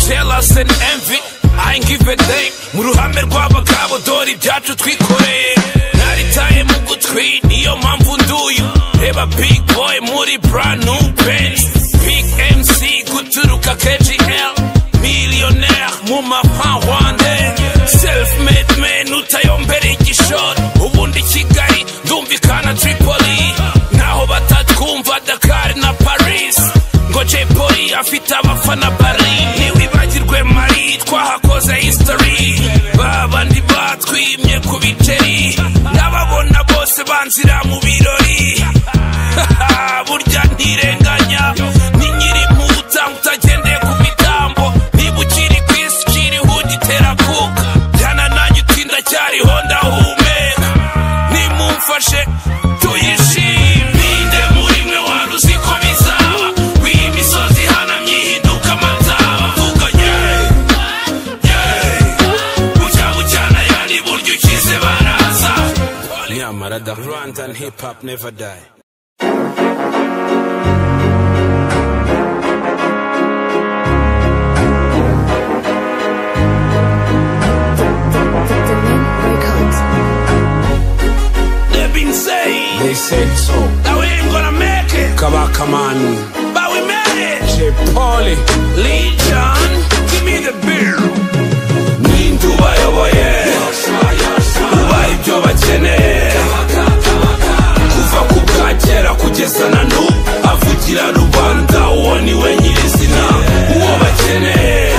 jealous and envy I ain't give a damn mu ruhame rw'abagabo dore ibyacu twikoreye naritaye mu gutwi niyo mpamvu nduyu reba big boy muri brand new Benz big MC guturuka KGL millionaire mu mapin rwandais self-made man utayombere igishoro ubundi Kigali ndumvikana Tripoli naho batatwumva Dakar na Paris ngo Jay Polly afite abafana Paris niwibagirwe Mali twahakoze history babandi batwimye ku biceri ndababona bose banzira mu birori burya ntirenganya ni nyiri muta utagendeye ku bitambo niba ukiri ku isi ukiriho ugitera kuka jyana nanjye utinda cyariho ndahumeka nimumfashe tuyishime ninde muri mwe wari uzi ko bizaba w'imisozi ihanamye ihinduka amataba vuga bucya bucyana yandi buryo ukize baraza nyamara the Rwandan hip hop never die. They said so. That we ain't gonna make it. Kabaka man. But we made it. Jay Polly. Legion. Give me the beer. Nindu bayoboye. Ubaye ibyo bakeneye. Kuva ku bwakera kugeza na n'ubu avugira rubanda uwo ni we nyirizina uwo bakeneye.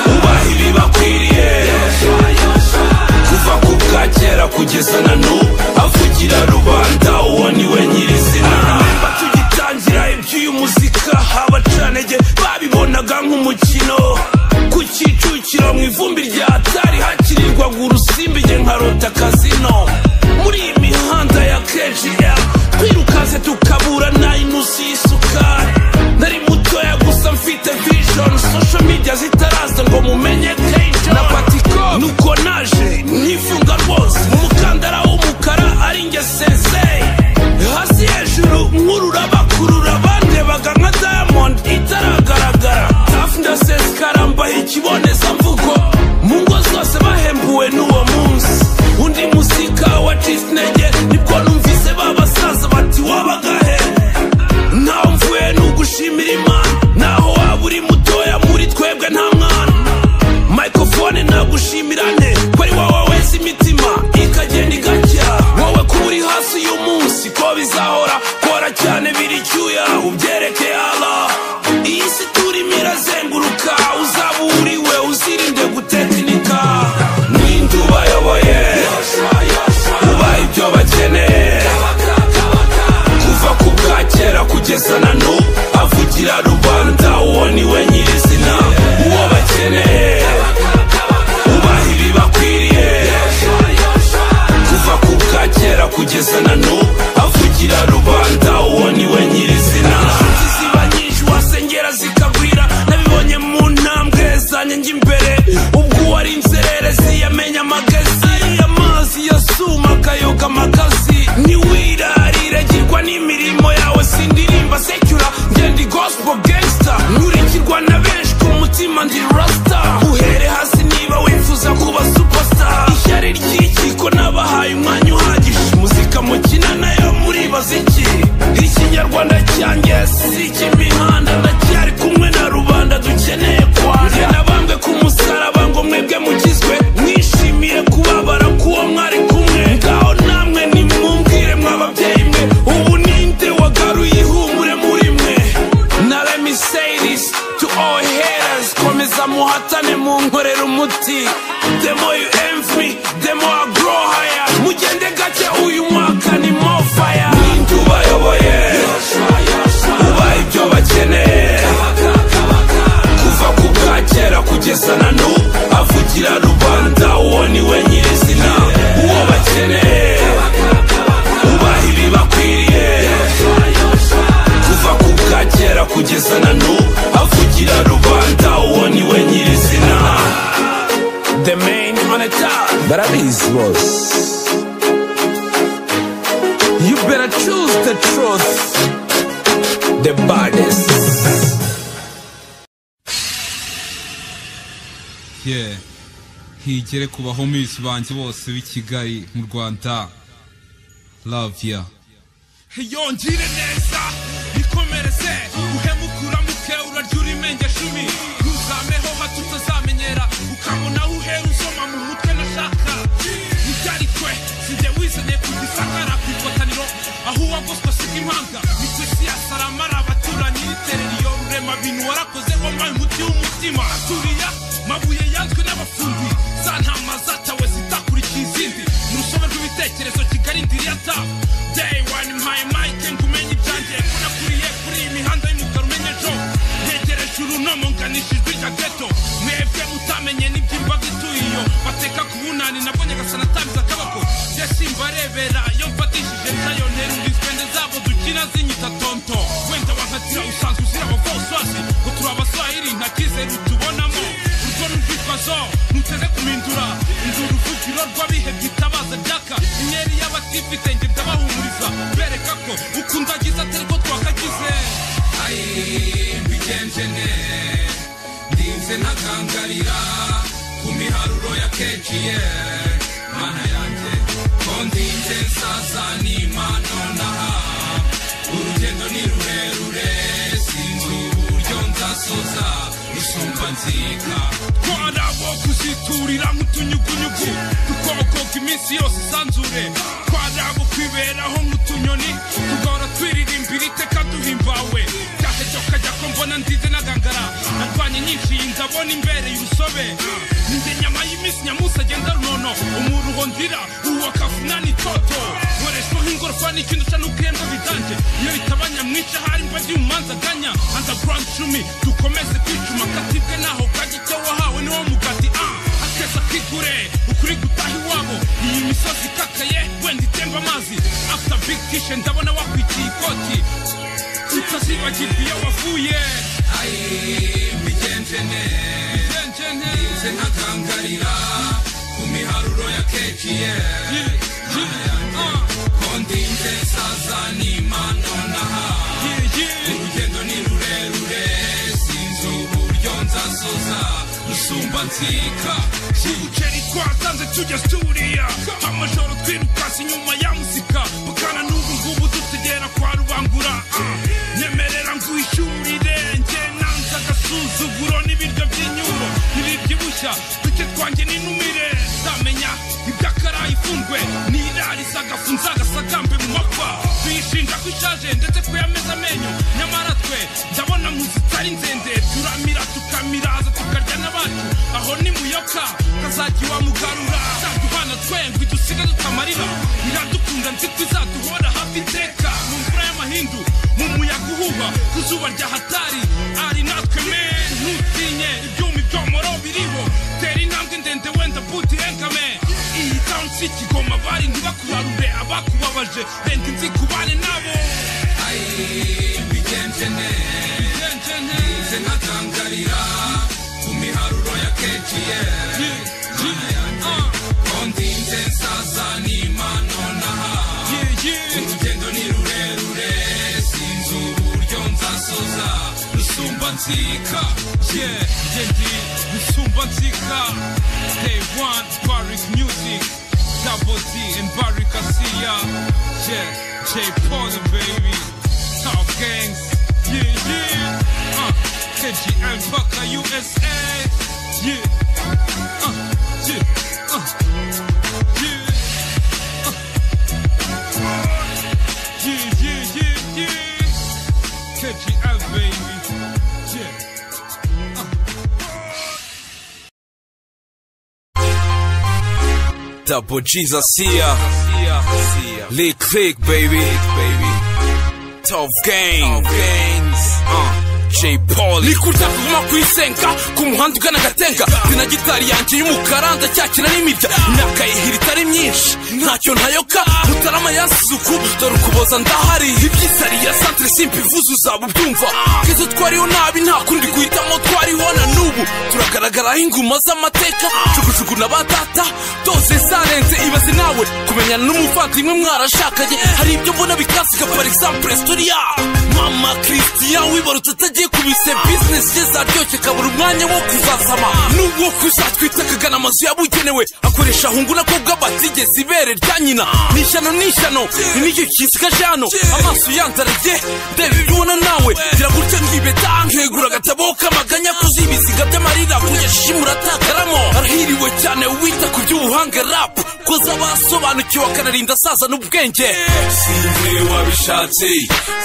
Ubaha ibibakwiriye. Kuva ku bwakera kugeza na n'ubu avugira rubanda uwo ni we nyirizina tugitangira iby'uyu muzika abacanege babibonaga nk'umukino ku Kicukiro mu ivumbi rya Atari hakirirwaga urusimbi nge nkarota kazino muri iyi mihanda ya KGL twirukanse tukabura n'inusu y'isukari nari mutoya gusa mfite vision social media zitaraza ngo mumenye kenshi na patiko nuko naje ntifunga rwose umukandara w'umukara ari nge sensei hasi hejuru nkurura bakurura bandebaga nka Diamond itaragaragara hafi ndasesekara mbaha ikibonezamvugo mu ngo zose bahembuwe n'uwo munsi undi muzika wacitse intege nibwo numvise babasaza bati wabagahe ntaho mvuye n'ugushimira Imana naho waba uri mutoya muri twebwe nta mwana microphone nagushimirane ko ari wowe wese imitima ikagenda igacya wowe kuba uri hasi uyu munsi ko bizahora kora cyane biri cyuya ubyereke Allah iyi si turimo irazenguruka uzaba uriwe uzirinde gutekinika ninde ubayoboye ubaye ibyo bakeneye kuva ku bwakera kugeza na n'ubu avugira rubanda uwo ni we nyirizina uwo bakeneye ubaha ibibakwiriye kuva ku bwakera kugeza na n'ubu avugira rubanda uwo ni we nyirizina ziba nyinshi wasengera zikagwira nabibonye mu ntambwe zanjye njya imbere ubwo wari inzererezi yamenya amagezi amazi yasuma akayoga amagazi ntiwirarire girwa n'imirimo yawe sindirimba secular ngendi gospel gangster nkurikirwa na benshi ku mutima ndi rasta uhere hasi niba wifuza kuba superstar ishyari ry'ikiko nabahaye umwanya uhagije muzika mukina nayo muribaza iki ikinyarwanda cyanjye si ik'imihanda ndacyari kumwe na rubanda dukeneye kwanjye nabambwe ku musaraba ngo mwebwe mugizwe mwishimiye kubabara k'uwo mwari kumwe ngaho namwe nimumbwire mw'ababyeyi mwe ubu ninde wagaruye ihumure muri mwe na let me say this to all haters komeza muhatane munkorera umuti the more you envy me the more I grow higher mugende gake uyu mwaka ni more fire ninde ubayoboye ubaye ibyo bakeneye kuva ku bwakera kugeza na n'ubu avugira rubanda uwo ni we nyirizina uwo bakeneye ubaha ibibakwiriye kuva ku bwakera kugeza na n'ubu avugira rubanda uwo ni we nyirizina the main on the top. But I mean, boss. You better choose the truth, the baddest. Yeah, higere ku bahomies banje bose b'i Kigali mu Rwanda. Love ya. Yongire neza ikomereze uhemukura muke urarya imenge shumi ntuzameho hato utazamenyera ukabona uhera usoma mu mutwe nashaka ntibyari kwe sinjye wizanye ku gisakara ku ikotaniro aho uwagoswe siga impanga ni ku isi ya saramara abaturanyi n'iterera iyo rurema bintu warakoze wambaye umuti w'umutima turiya mabuye yanzwe n'abafundi za ntama zatawe zitakurikiye izindi mu rusobe rw'ibitekerezo Kigali ndiriyata Day one mpaye mike ngumenye ibyanjye kunakuriye kuri iyi mihanda y'umukara umenye ejo ntegereje urunomo nganishijwe ijya geto mwebwe mutamenye n'iby'imbaga ituye iyo bateka ku bunani nabwo nyagasana atambiza akaboko njye simbarebera iyo mfatishije nzayo nterura izwende zabo dukina zinyita tonto wenda wankatira usanzwe uzira abavoswasi ngo turi abaswahili nta kizere utubonamo urwo n'urwitwazo ntuteze kumindura indura uvugiro rw'abihebye itabaza ryaka inyeri y'abatifite njye ndabahumuriza bereka ko ukunda agize atari ko twakagize mbigenje ne ndinze ntagangarira ku miharuro ya kejiye mana yanjye ko ndinze nsaza n'imano naha urugendo ni rurerure sinzi uburyo nzasoza rusumba nzika twarabo kuziturira nk'utunyugunyugu tukokoka iminsi yose isanzure twarabo kwiberaho nk'utunyoni tugahora twiririmbira iteka duhimbawe cyahejo kajya ko mbona ndize nagangara narwanye nyinshi ndabona imbereye urusobe ninjye nyama y'iminsi nyamusa agenda runono umuruho ndira uwo kafunani toto nkoreshwa nk'ingorofani n'ikintu uca n'ubwembe bidanje iyo bitaba nyamwica hari mba ndi umanza ganya underground cumi dukomeze kwicuma katibwe naho kajya icyo wahawe niwo mugati akeza kigure ukuri gutaha iwabo iyi misozi ikakaye wenda itemba amazi after big kishe ndabona wakwikiye ikoti utazibagirwa iyo wavuye mbigenje ne ndinze ntagangarira ku miharuro ya kejiye ko ndinze nsaza n'imano naha urugendo ni rurerure sinzi uburyo nzasoza rusumba nzika ubuceri twatanze tujya sturiya amajoro twirukasi inyuma ya muzika bukana n'ubu ngubu dutegera kwa rubangura nyemerera ngwishyurire njye nanze agasuzuguro n'ibiryo by'inyuro ntibibyibushya duke twanjye n'intumire zamenya iby'akarayi ifundwe nirariza agafunza agasagambe mu mapfa tuyishinja ko ishaje ndetse ko yameze amenyo nyamara twe ndabona muzitari nzende turamira tukamiraza tukarya n'abacu aho ni muyoka kazajya iwamugarura zaduhana twembi dusiga dutamarira iradukunda nziko izaduhora hafi iteka mu mvura y'amahindu mu muyaga uhuha ku zuba rya hatari ari natwe men ntutinye ibyuma ibyomoro biriho tera intambwe ndende wenda buti enkame iyi town si Kigoma bari ntibakurarure abakubabaje renga inzikubane nabo mbigenje ne ndinze ntagangarira ku miharuro ya kejiye ko ndinze nsaza n'imano naha urugendo ni rurerure sinzi uburyo nzasoza rusumba nzika ndi rusumba nzika Day one Barrick Music Double D and Barrick Asiya J Paul baby Top Gangs KGL Baka USA KGL baby Double G's Asiya Lee Click baby Tough Gangs Jay Polly ni kurya kuguma kwisenga ku muhanda ugana Gatenga dina gitari yanjye y'umukara ndacyakina n'imirya imyaka ihiri itari myinshi ntacyo ntayoka Mutarama yasuku dore ukuboza ndahari ibyisari ya centre simple ivuze uzaba ubyumva kizo twariho nabi nta kundi guhitamo twariho na n'ubu turagaragara inguma z'amateka jugujugu na batata doze sarenze ibaze nawe kumenyana n'umuvandimwe mwarashakanye hari ibyo mbona bikasiga par exemple Storia Mama Christian wibarutse atagiye kubise business ye zaryoshye kabura umwanya wo kuzasama n'ubwo kuzatwita kagana amazu yabugenewe akoresha hungu na kobwa batigeze ibere rya nyina nishano n'icyo kisikaje hano amaso yanzaraye ndebe ibibona nawe gira gutya ngibeta nkegura agatabo k'amaganya kuzibisiga by'amarira kugeshimura atakaramo arahiriwe cyane wita ku by'ubuhanga rap koza basobanukiwe akanarinda saza n'ubwenge sinze wabishatse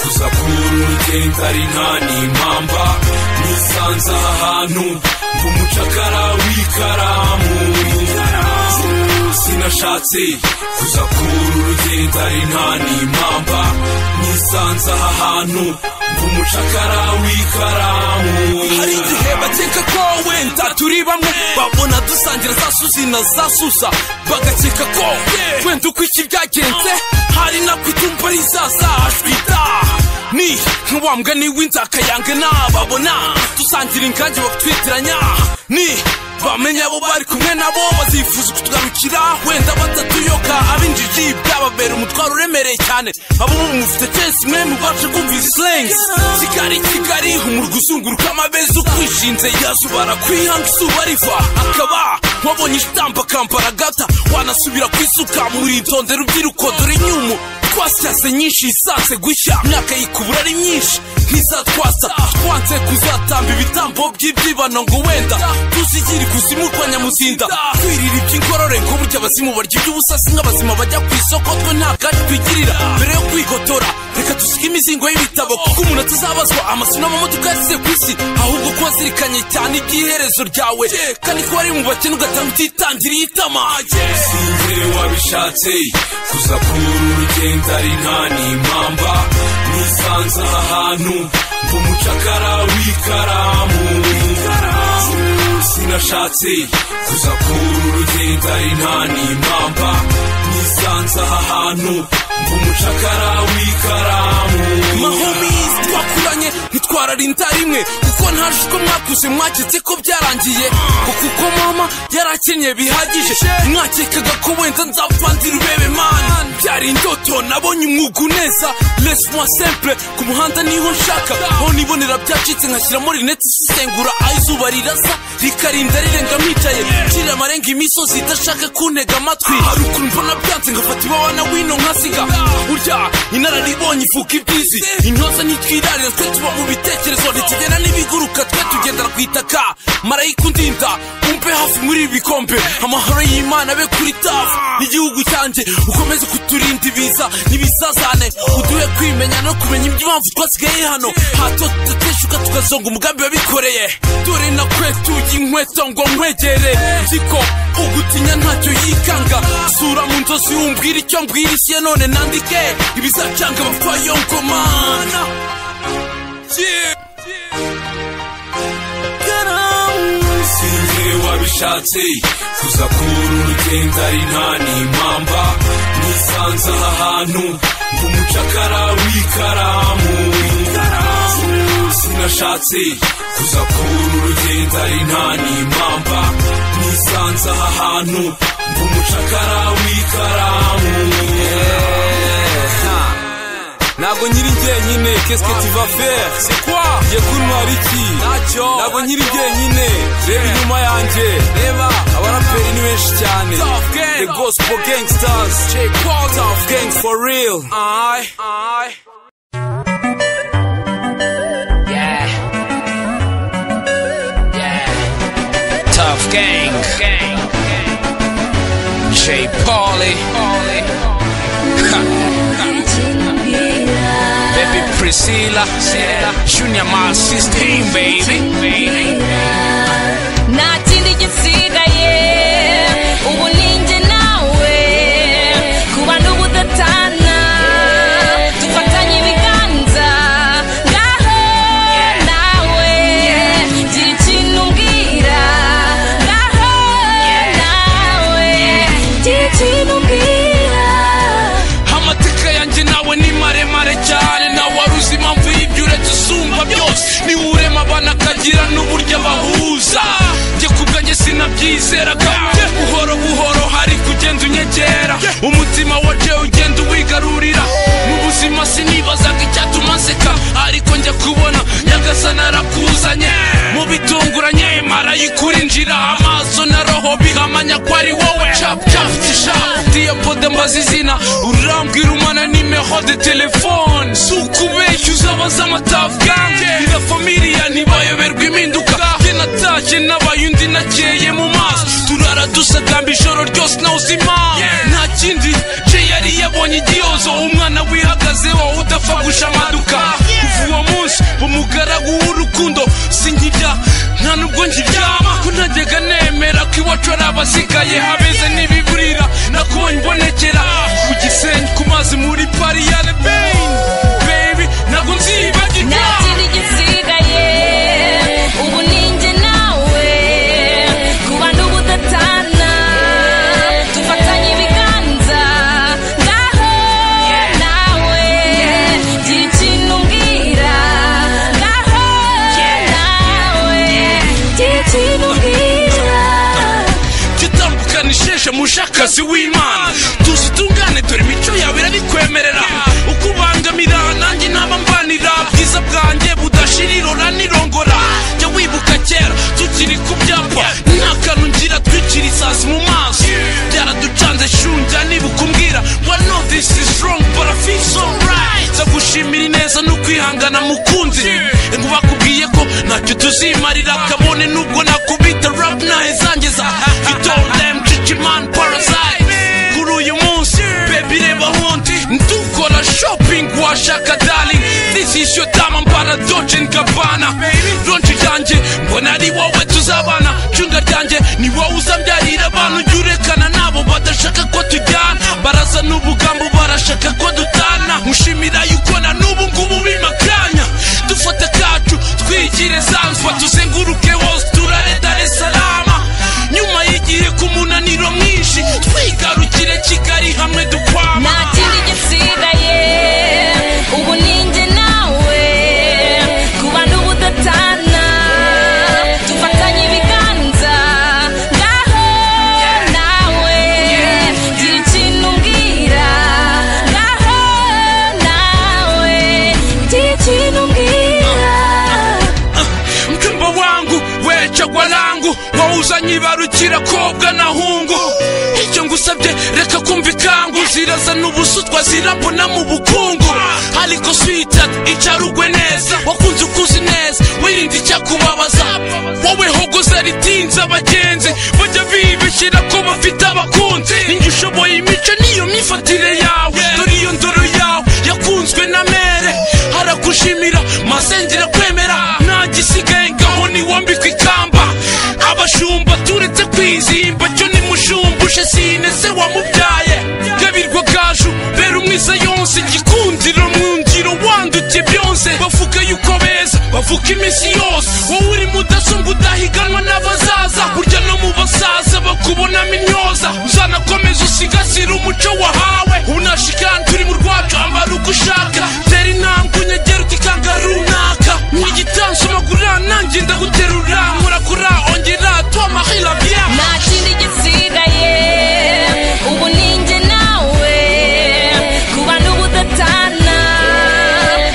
kuza kurugenda ari nta n'impamba nisanze ahantu ngumucakara w'ikaramu sinashatse kuza kurugenda ari nta n'impamba nisanze ahantu ngumucakara w'ikaramu hari igihe bakeka ko wenda turi bamwe babona dusangira za Suzi na za Susa bagakeka ko wenda uko iki byagenze hari nako itumba rizaza ashwita ni nk'uwambwa w'inzaka yange nababona dusangira ingange bakutwitiranya ni bamenye abo bari kumwe nabo bazifuza kutugarukira wenda batatuyoka abinjiji byababera umutwaro uremereye cyane abo mufite chance mwe mubasha kumva slangs Kigali umurwa uzunguruka amabeza ukwishinze yazubara kwihanga izuba riva akaba wabonye itampa kampara gata wanasubira kwisuka muri ntonde rubyiruko dore inyumu twasyase nyinshi isanze gushya myaka yikubura ari myinshi ntizatwasa twanze kuzatamba ibitambo by'ibyibano ngo wenda tuzigira ikuzimu kwa Nyamuzinda twirira iby'ingorore ngo burya abazimu barya iby'ubusasi nk'abazima bajya ku isoko twe nta kandi twigirira mbere yo kwigotora reka dusige imizingo y'ibitabo kuko umuntu atazabazwa amasomo n'amamodoka yasize ku isi ahubwo ko wazirikanye cyane iby'iherezo ryawe kandi ko wari mu bakene ugatanga utitangiriye itama sinze wabishatse kuza kurugenda ari nta n'impamba nisanze ahantu ngumucakara w'ikaramu sinashatse kuza kurugenda ari nta n'impamba nisanze ahantu ngumucakara w'ikaramu mahomies twakuranye ntitwararinda rimwe kuko ntaje uko mwakuze mwaketse ko byarangiye kuko mama yarakenyeye bihagije mwakekaga ko wenda nzapfandira ubebe man byari indoto nabonye umwuga neza laisse-moi simple ku muhanda niho nshaka aho nibonera byacitse nkashyiramo rinete isesengura aho izuba rirasa rikarinda rirenga mwicaye ncira amarenga imisozi idashaka kuntega amatwi hari ukuntu mbona byanze ngafata iwawa na wino nkasiga burya inararibonye ivuka ibyizi intoza ntitwirarira twe tuba mu bitekerezo ntitugenda n'ibiguruka twe tugendera ku itaka marayika undinda umpe hafi muri ibi bikombe amahoro y'Imana abe kuri tafu n'igihugu cyanjye ukomeze kuturinda ibiza n'ibisazane uduhe kwimenya no kumenya iby'impamvu twasigaye hano hato tutateshuka tukazonga umugambi wabikoreye dore nakwetuye inkweto ngo nkwegere nziko ugutinya ntacyo yikanga sura mu nzozi umbwira icyo mbwira isi ya none nandike ibizacanga abapfayongomana sinze wabishatse kuza kurugenda ari nta n'impamba nisanze ahantu ngumucakara w'ikaramu sinashatse kuza kurugenda ari nta n'impamba nisanze ahantu ngumucakara w'ikaramu Nago nyiri njyenyine qu'est-ce que tu vas faire c'est quoi je kuntwara iki nago nyiri njyenyine reba inyuma yanjye reba abaraperi ni benshi cyane the gospel gangsters J Paul Tough Gang for real Tough Gang J Pauly Baby Priscilla Junior my sister baby Natindi gisigaye ubu ninjye nawe kuba n'ubudatana dufatanye ibiganza ngaho bahuza njye kubwanjye sinabyizeraga buhoro buhoro hari kugenda unyegera umutima waje ugenda uwigarurira mu buzima sinibazaga icyatuma nseka ariko njya kubona nyagasana arakuzanye mu bitunguranye marayikurinjira amaso na roho bihamanya ko ari wowe cap cap tisha diya pode mbaza izina urambwira umwana nimero de telefone sukubeshya uzabaza amatavu gange ira familia ntibayoberwa impinduka jye natashye nabaye undi nakeye mu maso turara dusagamba ijoro ryose nawuzima nta kindi je yari yabonye igihozo umwana wihagazeho udapfa gushamaduka kuva uwo munsi umugaragu w'urukundo sinkirya nta nubwo nkiryama ko ntajyaga nemera ko iwacu ari abasigaye habeze n'ibiburira nakubonye mbonekera ku gisenyi ku mazi muri pari ya lebain baby ntabwo nzibagirwa nta kindi gisigaye ubu ninjye nawe kuba n'ubudatana dufatanye ibiganza ngaho nawe gira ikintu umbwira ngaho nawe gira ikintu umbwira tutambukana isheshe mushakazi w'Imana tuzi tungane dore imico yawe irabikwemerera uko ubangamira nanjye naba mbanira bwiza bwanjye budashirira uranirongora jya wibuka kera tukiri ku byapa nta kantu ngira twicira isazi mu maso byaraducanze shunja nibuka umbwira well no this is wrong but I feel so right ndagushimira ineza n'ukwihangana mukunzi ngo bakubwiye ko ntacyo tuzimarira kabone nubwo nakubita rap nahe zangeza you told them chichiman parasite kuri uyu munsi baby reba hundi ndukora shopping washaka darling this is your time mbara Dolce & Gabbana ronci ryanjye mbona ari wowe tuzabana cunga ryanjye ni wowe uzambyarira abantu jya urekana nabo badashaka ko tujyana baraza n'ubugambo barashaka ko dutana mushimira yuko na n'ubu ngubu bimakanya dufata kacu twigire Zanzibar tuzenguruke hose turare Dar es Salaam nyuma y'igihe ku munaniro mwinshi twigarukire Kigali hamwe dukwama nta kindi gisigaye ubu ninjye nawe kuba n'ubudatana dufatanye ibiganza ngaho nawe gira ikintu umbwira ngaho nawe gira ikintu umbwira mchumba wangu wechagwa langu wauzanyibarukira kobwa na hungu icyo ngusabye reka kumvikangu ziraza n'ubusutwa zirambona mu bukungu ariko sweetheart icarugwe neza wakunze ukuzi neza wirinde icyakubabaza wowe hogoza ritinze abagenzi bajya bibeshyira ko bafite abakunzi ninjye ushoboye imico niyo myifatire yawe dore iyo ndoro yawe yakunzwe na mere haragushimira masengera kwemera nta gisigaye ngaho niwambikwa ikamba abashumba turetse kwizimba cyo nimushumbushe sine se wamubyaye gabirwa gaju bera umwiza yonse igikundiro mu ngiro wanduke byonse bavuga yuko beza bavuga iminsi yose wowe uri mudasobwa udahiganwa n'abazaza burya no mu basaza bakubonamo intyoza uzanakomeza usigasira umuco wahawe unashikana turi mu rwacu ambara uko ushaka tera intambwe unyegera utikanga runaka n'igitansi amagura nanjye ndaguterura nkurakura ongera twamahira bya nta kindi gisigaye ubu ninjye nawe kuba n'ubudatana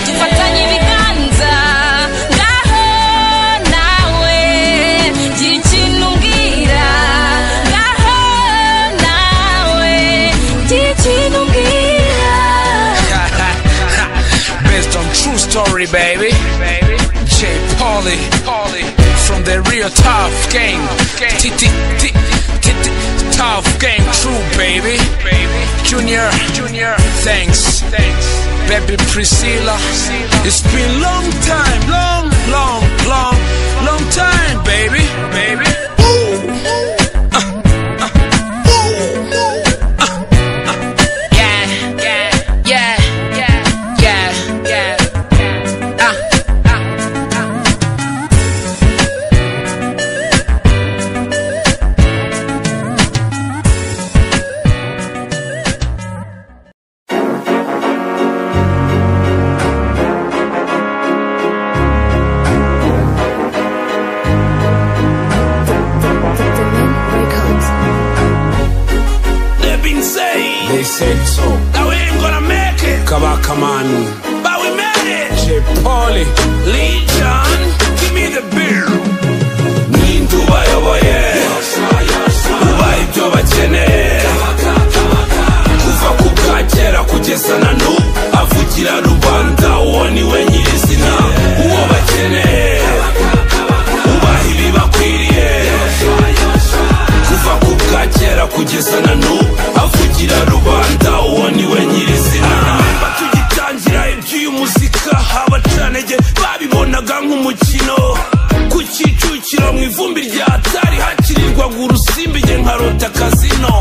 dufatanye ibiganza ngaho nawe gira ikintu umbwira ngaho nawe gira ikintu umbwira Based on true story, baby. J. Pauly, from the real Tough Gang. Tough Gang, true, baby. Junior, thanks. Baby Priscilla, it's been long time, long time, baby. said so. Now we ain't gonna make it. Kabaka man, but we made it. J. Pauly, Legion, give me the beer. Nindu bayoboye, ubaye ibyo bakeneye. Kuva ku bwakera kugeza na n'ubu avugira rubanda, uwo ni we nyirizina. Uwo bakeneye, ubaha ibibakwiriye. Kuva ku bwakera kugeza na n'ubu avugira rubanda, uwo ni we nyirizina. Tugitangira iby'uyu muzika abacanege babibonaga nk'umukino. Ku Kicukiro mu ivumbi rya Atari hakirirwaga urusimbi nge nkarota kazino.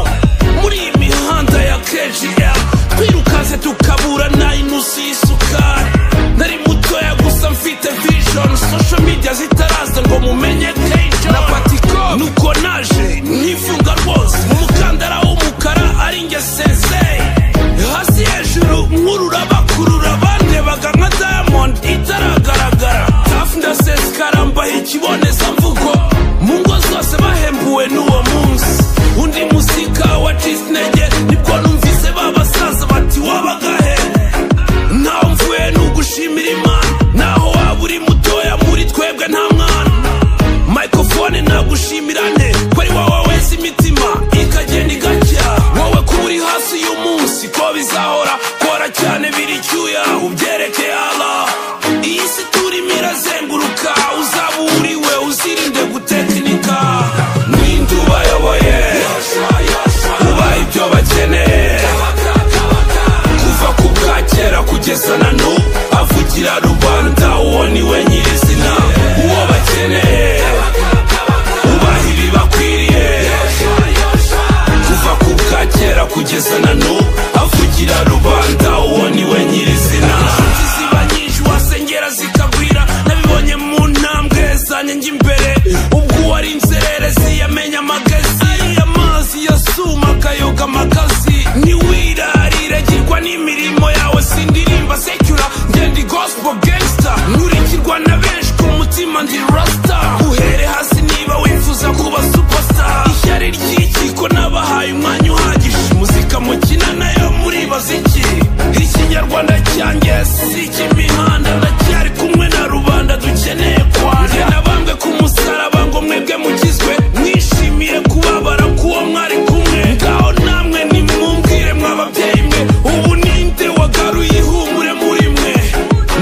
Muri iyi mihanda ya KGL twirukanse tukabura na inusu y'isukari. Nari mutoya gusa mfite vision, social media zitaraza ngo mumenye K-John na Patiko. Nuko naje ntifunga rwose mu mukandara w'umukara ari nge sensei. Hasi hejuru nkurura bakurura bandebaga nka Diamond itaragaragara. Tafu ndasesekara mbaha ikibonezamvugo mu ngo zose bahembuwe n'uwo munsi. Undi muzika wacitse intege nibwo numvise babasaza bati wabagahe. Naho mvuye n'ugushimira Imana, naho waba uri mutoya muri twebwe nta mwana. Microphone nagushimirane ko ari wowe wese imitima ikagenda igacya. Wowe kuba uri hasi uyu munsi ko bizahora, kora cyane biri cyuya ubyereke Allah. Iyi si turimo irazenguruka, uzaba uriwe uzirinde gutekinika. Nindu bayoboye, ubaye ibyo bakeneye. Kuva ku bwakera kugeza na n'ubu avugira rubanda, uwo ni we nyirizina. Uwo bakeneye, ubaha ibibakwiriye. Kuva ku bwakera kugeza na n'ubu avugira rubanda, uwo ni we nyirizina. Inshuti ziba nyinshi wasengera zikagwira, nabibonye mu ntambwe zanjye njya imbere. Ubwo wari inzererezi yamenya amagezi, amazi yasuma akayoga amagazi. Ntiwirarire girwa n'imirimo yawe, sindirimba secular ngendi gospel gangster. Nkurikirwa na benshi ku mutima ndi rasta. Uhere hasi niba wifuza kuba superstar. Ishyari ry'ikiko nabahaye umwanya uhagije. Muzika mukina nayo muribaza iki? Ikinyarwanda cyanjye si icy'imihanda, ndacyari kumwe na rubanda dukeneye kwanja. Nabambwe ku musaraba ngo mwebwe mugizwe, mwishimiye kubabara k'uwo mwari kumwe. Ngaho namwe nimumbwire mw'ababyeyi mwe, ubu ninde wagaruye ihumure muri mwe?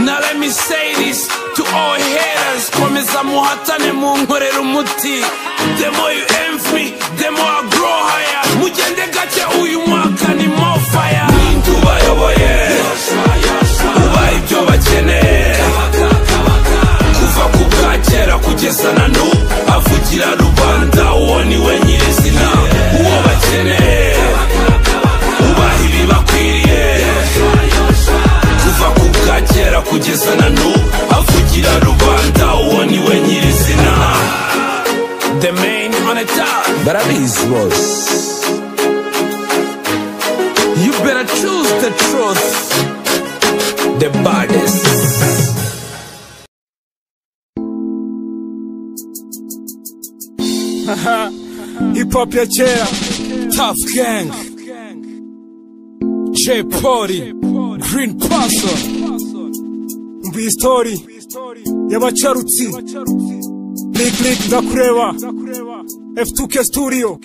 Now let me say this to all haters, komeza muhatane munkorera umuti. The more you envy me, the more I grow higher. Mugende gake uyu mwaka ni more fire. Nindu bayoboye, ubaye ibyo bakeneye. Kuva ku bwakera kugeza na n'ubu avugira rubanda, uwo ni we nyirizina. Uwo bakeneye, ubaha ibibakwiriye. Kuva ku bwakera kugeza na n'ubu avugira rubanda, uwo ni we nyirizina. The main on the top, but I mean was. You better choose the truth, the baddest. Hip hop ya kera, Tough Gang, J. Pauly, Green Person. mbi story y'abacarutsi. Lick ndakureba, F2K Studio,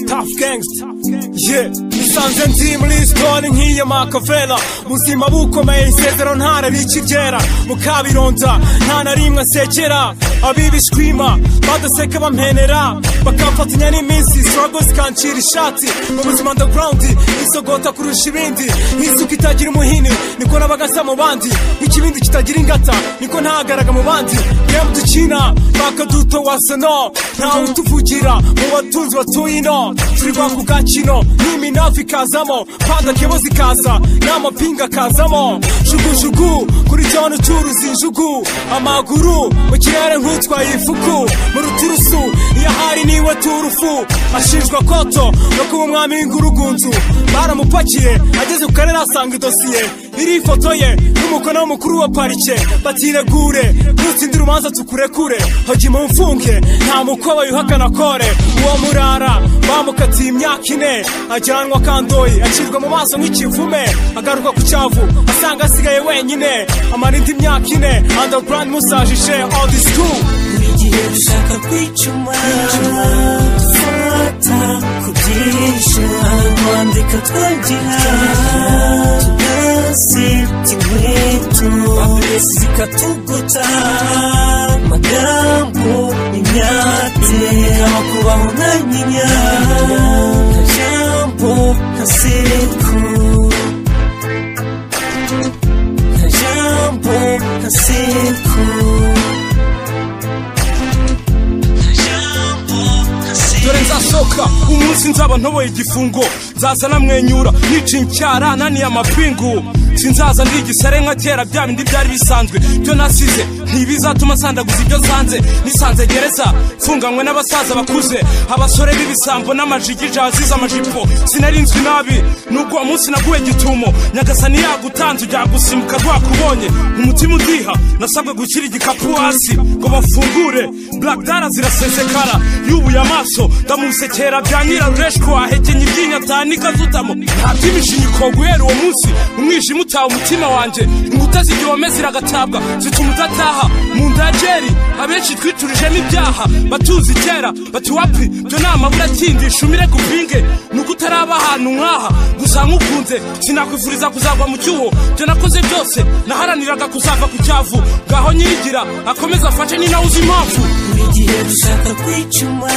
Tough Gangsta. Yeah, nisanze ndi muri story nk'iya Makavela. Muzima bukomeye isezero ntara rikigera. Mukabironda nta na rimwe nsekera. Abibishwima badaseka bampenera, bakamfatanya n'iminsi struggles kancira ishati. Mu buzima underground isogota kurusha ibindi. Nk'isuka itagira umuhini niko nabagasa mu bandi. Nk'ikibindi kitagira ingata niko ntagaraga mu bandi. Game dukina bakaduto wasano, ntawe utuvugira mu batunzi batuye ino. Turi ku gakino n'iminavi kazamo, panda kebo zikaza n'amapinga kazamo. Jugujugu kuri cyane cyuruzi injugu, amaguru mu kirere nk'utwaye ifuku. Mu ruturusu iyo hari niwe turufu, ashinjwa koto no kuba umwami w'ingurugunzu. Baramupakiye ageze ku karere asanga idosiye iri foto ye n'umukono mukuru wa parike batiregure nutsindi rumanza tukurekure hoji mu mfunge nta mukoba yuhakana kore uwo murara bamukatiye imyaka 4 ajyanwa kandoyi acirwa mu maso nk'ikivume agaruka ku cyavu asanga asigaye wenyine amarindi imyaka 4 underground musajishe all this school igihe dushaka kwicuma fata kubyisha kwandika twagira tugasi timwetu babesi zikatuguta magambo imyate abakubaho na nyinya kajambo kaseku kajambo kaseku dore nzasoka umunsi nzaba ntoboye igifungo nzaza namwenyura nica incyara naniye amapingu sinzaza ndi igisare nka kera bya bindi byari bisanzwe byo nasize ntibizatuma sandaguza ibyo zanze nisanze gereza mfunganywe n'abasaza bakuze abasore b'ibisambo n'amajigije azize amajipo sinarinzwe nabi nubwo uwo munsi naguwe gitumo nyagasani yagutanze ujya gusimuka rwakubonye umutima udiha nasabwe gushyira igikapu hasi ngo bafungure black dara zirasesekara yubuye amaso ndamusekera bya nyirarureshko ahekenye iby'inyatani kazutamo nta by'imishinyiko guhera uwo munsi umwijima utaha umutima wanjye inkuta z'igihome ziragatabwa zituma udataha mu ndajeri abenshi twiturijemo ibyaha batuzi kera bati wapi byo ni amabura akindisha umire gupinge nuko utaraba ahantu nk'aha gusa nkukunze sinakwifuriza kuzagwa mu cyuho byo nakoze byose naharaniraga kuzava ku cyavu ngaho nyirigira akomeza afashe ni nawe uzi impamvu igihe dushaka kwicuma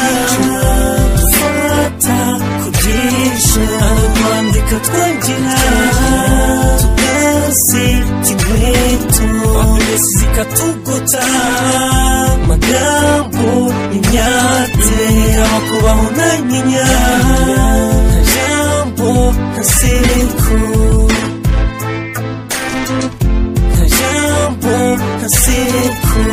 fata kubyisha kwandika twagira tugasi timwetu babesi zikatuguta magambo imyate abakubaho na nyinya kajambo kaseku kajambo kaseku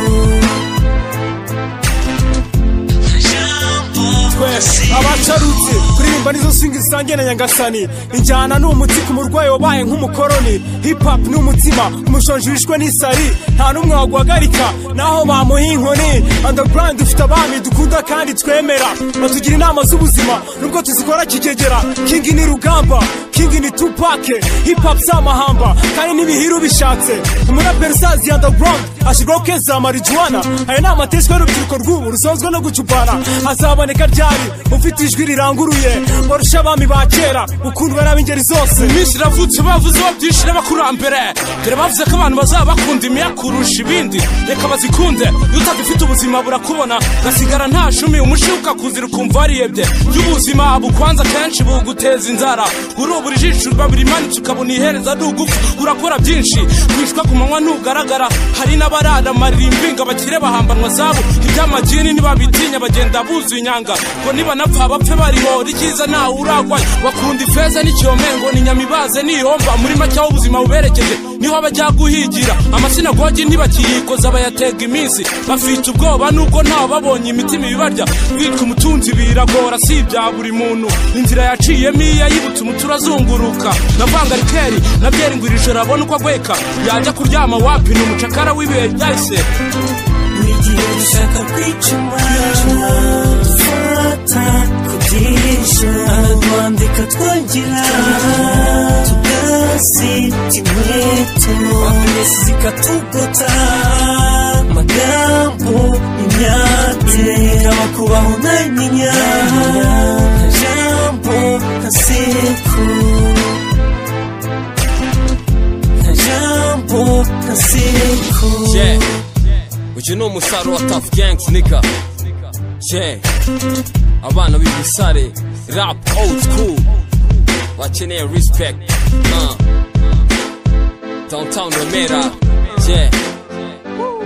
abacarutse kuririmba nizo swing zisangiye na nyagasani injyana n'umutsi ku murwayi wabaye nk'umukoroni hip hop n'umutima umushonji wishwe n'isari nta n'umwe waguhagarika naho bamuha inkoni underground dufite abami dukunda kandi twemera batugira inama z'ubuzima nubwo tuzikora kigegera king ni rugamba king ni Tupac hip hop samahamba kandi n'ibihiru bishatse umuraperi sazi underground ashirwaho keza marijuana aya ni amateshwa y'urubyiruko rw'ubu rusozwa no gucupana azaboneka ryari ufite ijwi riranguruye barusha abami ba kera ukundwa n'ab'ingeri zose iminsi iravutse bavuze babyinshi n'abakurambere dore bavuze ko abantu bazaba bakunda imiyaga kurusha ibindi reka bazikunde iyo utagifite ubuzima burakubona gasigara nta shumi umushibuka kuzira ukumva wariyebye by'ubuzima bukwanza kenshi buguteza inzara urubura ijisho babiri manitse ukabona ihereza n'ugufu urakora byinshi wishwa ku manywa ntugaragara hari n'abarara maririmbinga bakire bahambanwa zabo iby'amagini ntibabitinya bagenda buzuye inyanga ngo niba napfa bapfe bariho rikiza nawe uragwaye bakunda ifeza n'icyomengo ni nyamibaze n'ihomba muri make aho ubuzima buberekeje niho bajya guhigira amasinagogi ntibakiyikoza bayatega iminsi bafite ubwoba nubwo ntawe babonye imitima ibibarya bitwa umutunzi biragora si ibya buri muntu inzira yaciyemo iya yibutse umutura azunguruka navanga rikeri na byeri ngo iri joro abone uko agweka yajya kuryama wapi ni umucakara w'ibihe byahise igihe dushaka kwicuma fata kubyisha kwandika twagira tugasi timwetu babesi zikatuguta magambo imyate abakubaho na nyinya kajambo kaseku kajambo kaseku uyu ni umusaruro wa Tough Gangs nigga abana b'ibisare rap old school bakeneye respect downtown Remera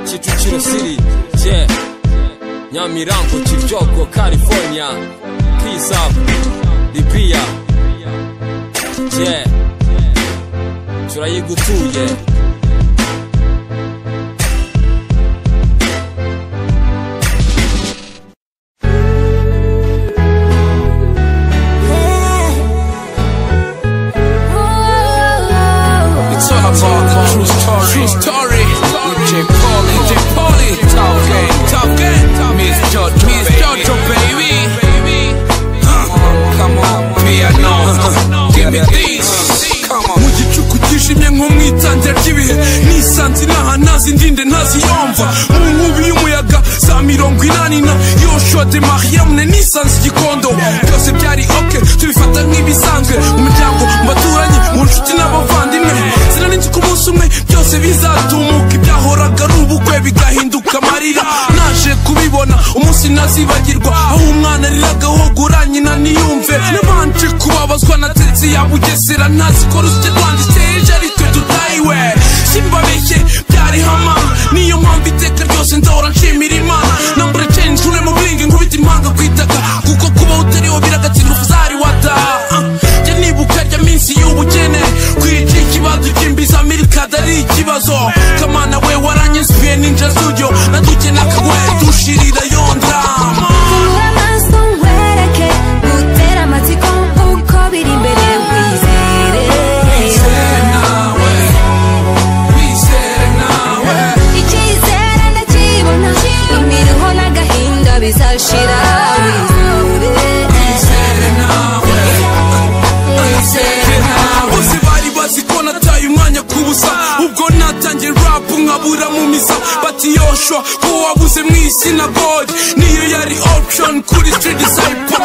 Kicukiro City Nyamirambo Kiryogo California peace up Libya turayigutuye ibisanzwe mu miryango mu baturanyi mu nshuti n'abavandimwe sinarinzi ko umunsi umwe byose bizatumuka ibyahoraga ari ubukwe bigahinduka amarira naje kubibona umunsi nazibagirwa aho umwana ariraga hogura nyina niyumve nabanje kubabazwa na tetsi ya Bugesera ntazi ko rusye rwanditse ejo ari twe tutayiwe simbabeshye byari hama niyo mpamvu iteka ryose ndahora nshimira Imana nambure change ure mu blingi nkubita impanga kwitaka kuko kuba utariho biragatsindwa ufuzari wata jya nibuka rya minsi y'ubukene kwica ikibazo cy'imbiza milkada ari ikibazo kamana we waranyiswiye ninja studio naduke nakagwe dushirira yonda amaso nkwereke gutera amatsiko uko biri imbere wizere icyizere ndakibona imiruho n'agahinda bizashira bose bari bazi ko nataye umwanya kubusa ubwo natangiye rap nkabura mu misa bati yoshua ko wabuze mu isinagoge niyo yari option kuri street disciple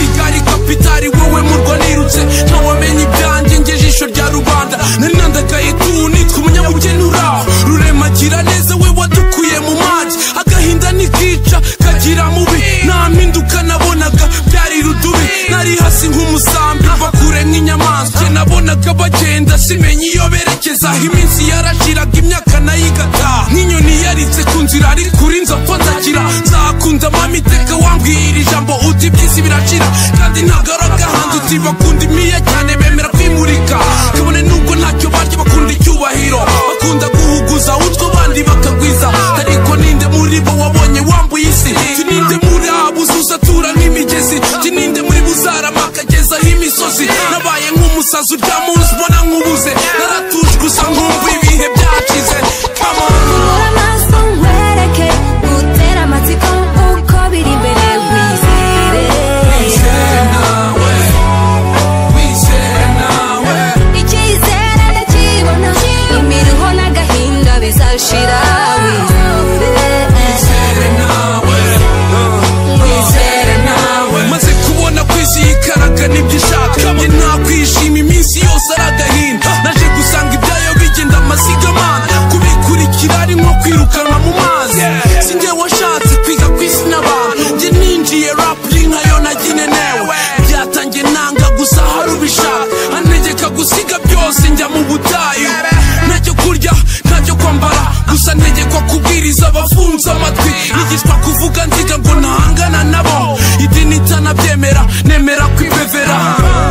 Kigali kapitali wowe murwa nirutse ntawamenye ibyanjye nge jisho rya rubanda nanandagaye tu nitwa umunyabugeni uraho ruremagira neza we wadukuye mu mazi agahinda nikica kagira mubi nta mpinduka nabonaga byari rudubi nari hasi nk'umusambi bakure nk'inyamaswa nabonaga bagenda simenye iyo berekeza iminsi yarashiraga imyaka nayigata nk'inyoni yaritse ku nzira ari kuri nzapfa nzakira nzakunda mama iteka wambwira ijambo uti by'isi birashira kandi ntagaruka hanze uti bakunda imiya cyane bemera kwimurika kabone nubwo ntacyo barya bakunda icyubahiro bakunda guhuguza utwo bandi bakagwiza ariko ninde muri bo wabonye wambuye isi tininde muri abuzuza tura nk'imigezi tininde muri buzarama akagezaho imisozi nabaye nk'umusazi urya munsi ubona nk'ubuze naratuje gusa nkumva ibihe byacize come on amaso nkwereke gutera amatsiko uko biri imbere wizere icyizere ndakibona imiruho n'agahinda bizashira maze kubona kwisi yikaraga nibyo ishaka njye nakwishima iminsi yose ari agahinda naje gusanga ibyayo bigenda amasigamana kubikurikira ari nko kwirukanwa mu mazi sinjye washatse kwiga kwisi n'abantu njye ninjiye rap nkayo naginenewe byatangiye nanga gusa hari ubishaka antegeka gusiga byose njya mu butayu ntacyo kurya ntacyo kwambara gusa ntegekwa kubwiriza abafunze amatwi nigishwa kuvuga nziga ngo ntahangana nabo idini itanabyemera nemera kwipevera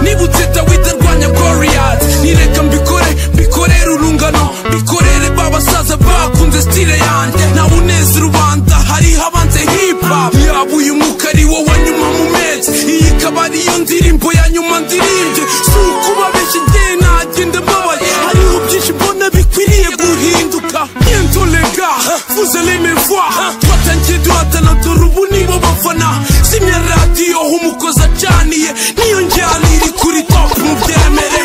nibutse Dawidi arwanya Goliath nireka mbikorere urungano mbikorere babasaza bakunze stile yanjye nawe uneze rubanda hariho abanze hip hop yaba uyu mwuka ari wo wa nyuma mu mezi iyi ikaba ariyo ndirimbo ya nyuma ndirimbye si ukubabeshya njye nagenda mbabaye hariho byinshi mbona bikwiriye guhinduka bientôt les gars vous allez me voir twatangiye duhatana dore ubu nibo bafana simya radiyo umukozi acaniye niyo njyana iri kuri top mubyemere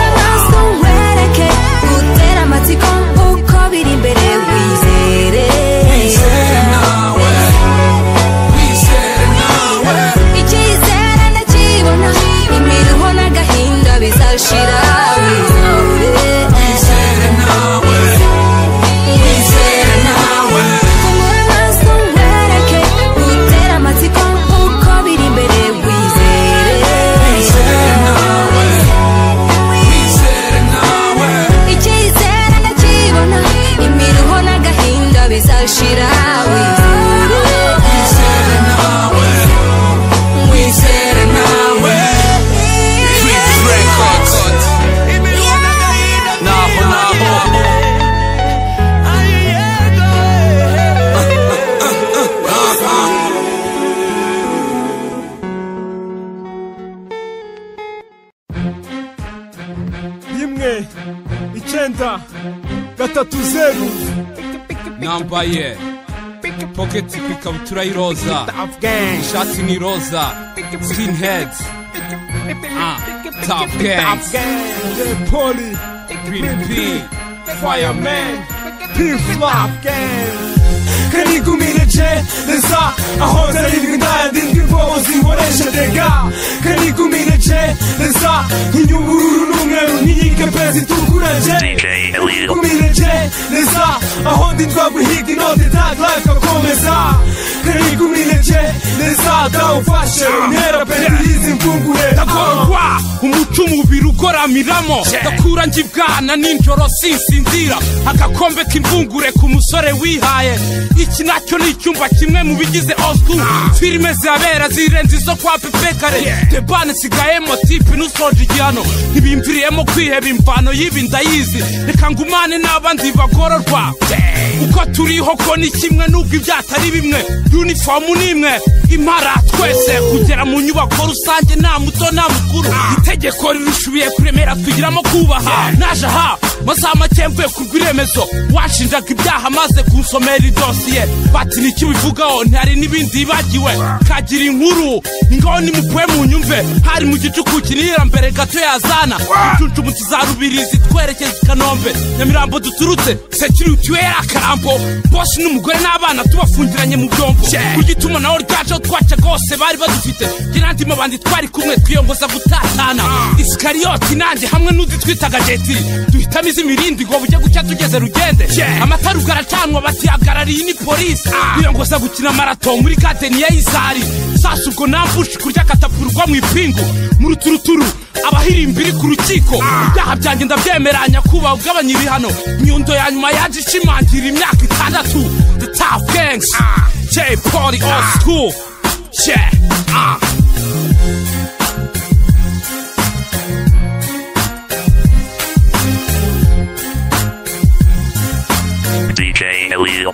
amaso nkwereke gutera amatsiko uko biri imbere wizere icyizere ndakibona imiruho n'agahinda bizashira amaso nkwereke gutera amatsiko uko biri imbere wizere icyizere ndakibona imiruho n'agahinda bizashira wizere nawe rimwe icyenda gatatu zeru nambaye poketi ku ikabutura y'iroza ishati ni roza skinheads Tough Gangs Poli Green P Fireman P-Flop Gang kanigumirije neza aho nzarindwi ndayandindwi imbobo zinkoresha dega kanigumirije neza neza inyubururu n'umweru nk'iyike pezi itukuraje kumireje neza aho ndi twaguhiga inote tag life akomeza kari kumireje neza dawufashe ntera pezi yizi mfungure ndagorwa umuco umubiri ugoramiramo ndakura njibwana ninjoro sinsinzira agakombe k'imvungure ku musore wihaye iki nacyo ni icyumba kimwe mu bigize old school filime zabera zirenze izo kwa pepekare debane sigayemo tipe n'usoje igihano ntibimviriyemo kwiheba imvano y'ibi ndayizi reka ngumane n'abandi bagororwa uko turiho ko ni kimwe n'ubwo ibyatari bimwe uniform nimwe impara twese kugera mu nyubako rusange nta muto nta mukuru itegeko rirushubiye kuremera twigiramo kubaha naje aha masaha make mvuye kurw'iremezo washinjaga ibyaha maze kunsomera idosiye bati niki bivugaho ntihari n'ibindi yibagiwe kagira inkuru ningaho nimukuye mu nyumve hari mu gicuku kinira mbere gato yazana icuncumuti za Rubirizi twerekeza i Kanombe Nyamirambo duturutse security wera akarambo boss n'umugore n'abana tubafungiranye mu byombo kugituma naho ryaje twaca gose bari badufite girandimo abandi twari kumwe twiyongoza gutatana Iskariyoti nanjye hamwe n'uditwitaga Jetiri duhitamo imirindi ngo bujye gucya tugeze Rugende amataru garacanwa batihagarariye ni polisi twiyongoza gukina marathon muri garden ya Isari sasa ubwo nambushi kurya katapurwa mu ipingu mu ruturuturu abahirimbiri ku rukiko ibyaha byanjye ndabyemeranya kuba ugabanya ibihano nyundo ya nyuma yaje ishimangira imyaka 6 the Tough Gangs J Polly old school yeah DJ Elio.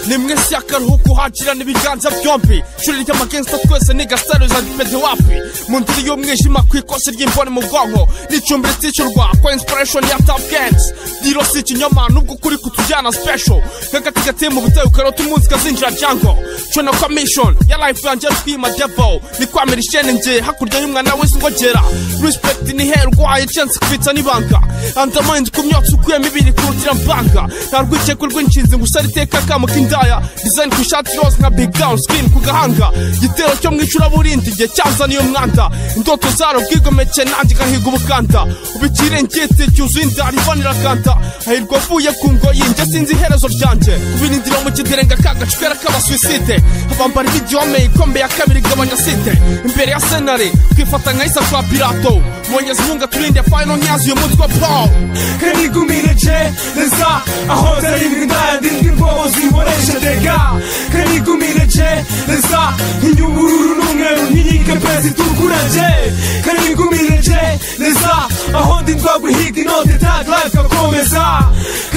nimwe syakaruhuko hacirana ibiganza byombi shuri ry'amagangsta twese nigasaro za dipede wapi mu ndiri y'umwijima kwikosi ry'imbone mu bwonko n'icumbi riticurwa kwa inspiration ya Tough Gangs diro si ikinyoma nubwo kuri kutujyana special nk'agatigatiye mu butayu karota umunsi kazinjira jango cona commission ya life yanjye twima devil ni kwamira ishene nje hakurya y'umwana wese ngogera respect ni hero rwaye chance kwitsa nibanga andamind kumyotsa ukuyemo ibiri kurutira mbanga ntarwikeko rw'inshinzi ngusara iteka kamukindaya design ku shati rose nka big down skin ku gahanga gitero cyo mwicura burindi gihe cyazaniye umwanda indoto zaro bwigomeke nanjye gahiga ubukanda ubikire ngete cyuzuye indari vanira kanta ahirwa vuye ku ngoyi njye sinzi iherezo ryanje kubirindira mu kiderenga kagacwera k'abasuicide abambara ibyome ikombe ya kabiri gabanya site imbere ya senare kwifata nka isa kwa Pilato Mwenyezi Mungu turinde final nyazi yo mutwa Paul kanigumireje neza aho zarindwi ndandindwi imbozi nkoresha dega kanigumireje neza inyubururu n'umweru nk'iyike pezi itukuraje kanigumireje neza aho ndi twaguhiga inote tag life akomeza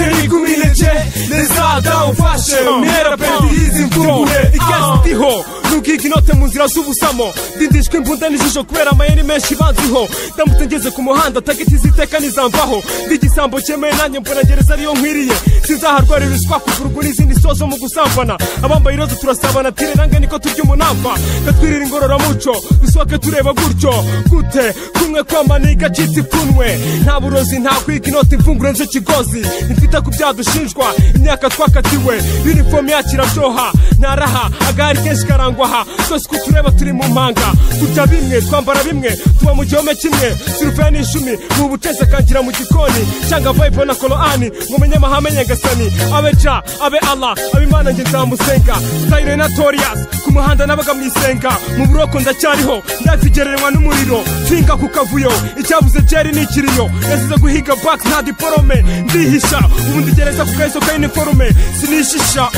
kanigumireje neza dawufashe ntera pezi yizi mfungure ikestiho nukiga inote mu nzira z'ubusamo ndindishwe imbunda n'ijisho kubera amayeri menshi banziho ndamutse ngeze ku muhanda tagiti ziteka nizamvaho ndigisambo cyemeye nanjye mbona gereza ariyo nkwiriye sinzaharwara ibiswa kuvurwa n'izindi sozo mu gusambana abambaye iroza turasabana tire nange niko turya umunamba gatwirira ingororamuco dusohoke tureba gutyo gute kumwe kwamana igacitse ipfunwe nta burozi nta kwiga inote imfungure nze kigozi nifite ku byadushinjwa imyaka twakatiwe uniform yacu iraryoha ntaraha agahari kenshi karangwaha twese ko tureba turi mu mpanga kurya bimwe twambara bimwe tuba mu gihome kimwe sirufe n'ishumi mu bucese kangira mu gikoni cyangwa vibe na Qur'ani mumenye amahame nyagasani abe ja abe Allah abe Imana nge nzamusenga style notorious ku muhanda nabaga mwisenga mu buroko ndacyariho ndazigererwa n'umuriro finga ku kavuyo icyabuze Jerry n'ikiriyo yazize guhiga back nta diplome ndihisha ubu ndigereza ku kayiso ka uniforme sinishisha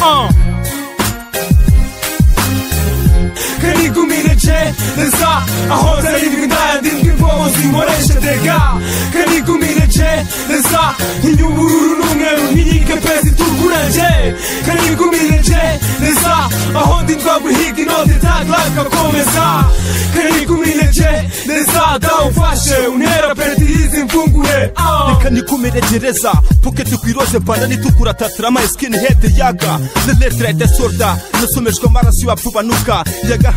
kanigumireje neza aho zarindwi ndandindwi imbozi nkoresha dega kanigumireje neza inyubururu n'umweru nk'iyike pezi itukuraje kanigumireje neza aho ndi twaguhiga inote tag life akomeza kanigumireje neza dawufashe untera pezi yizi mfungure kanigumiregereza pocket kwiroze banda nitukura tatrama skin head yaga le lettre de sorda nasomeshwa amaraso y'abapfubanuka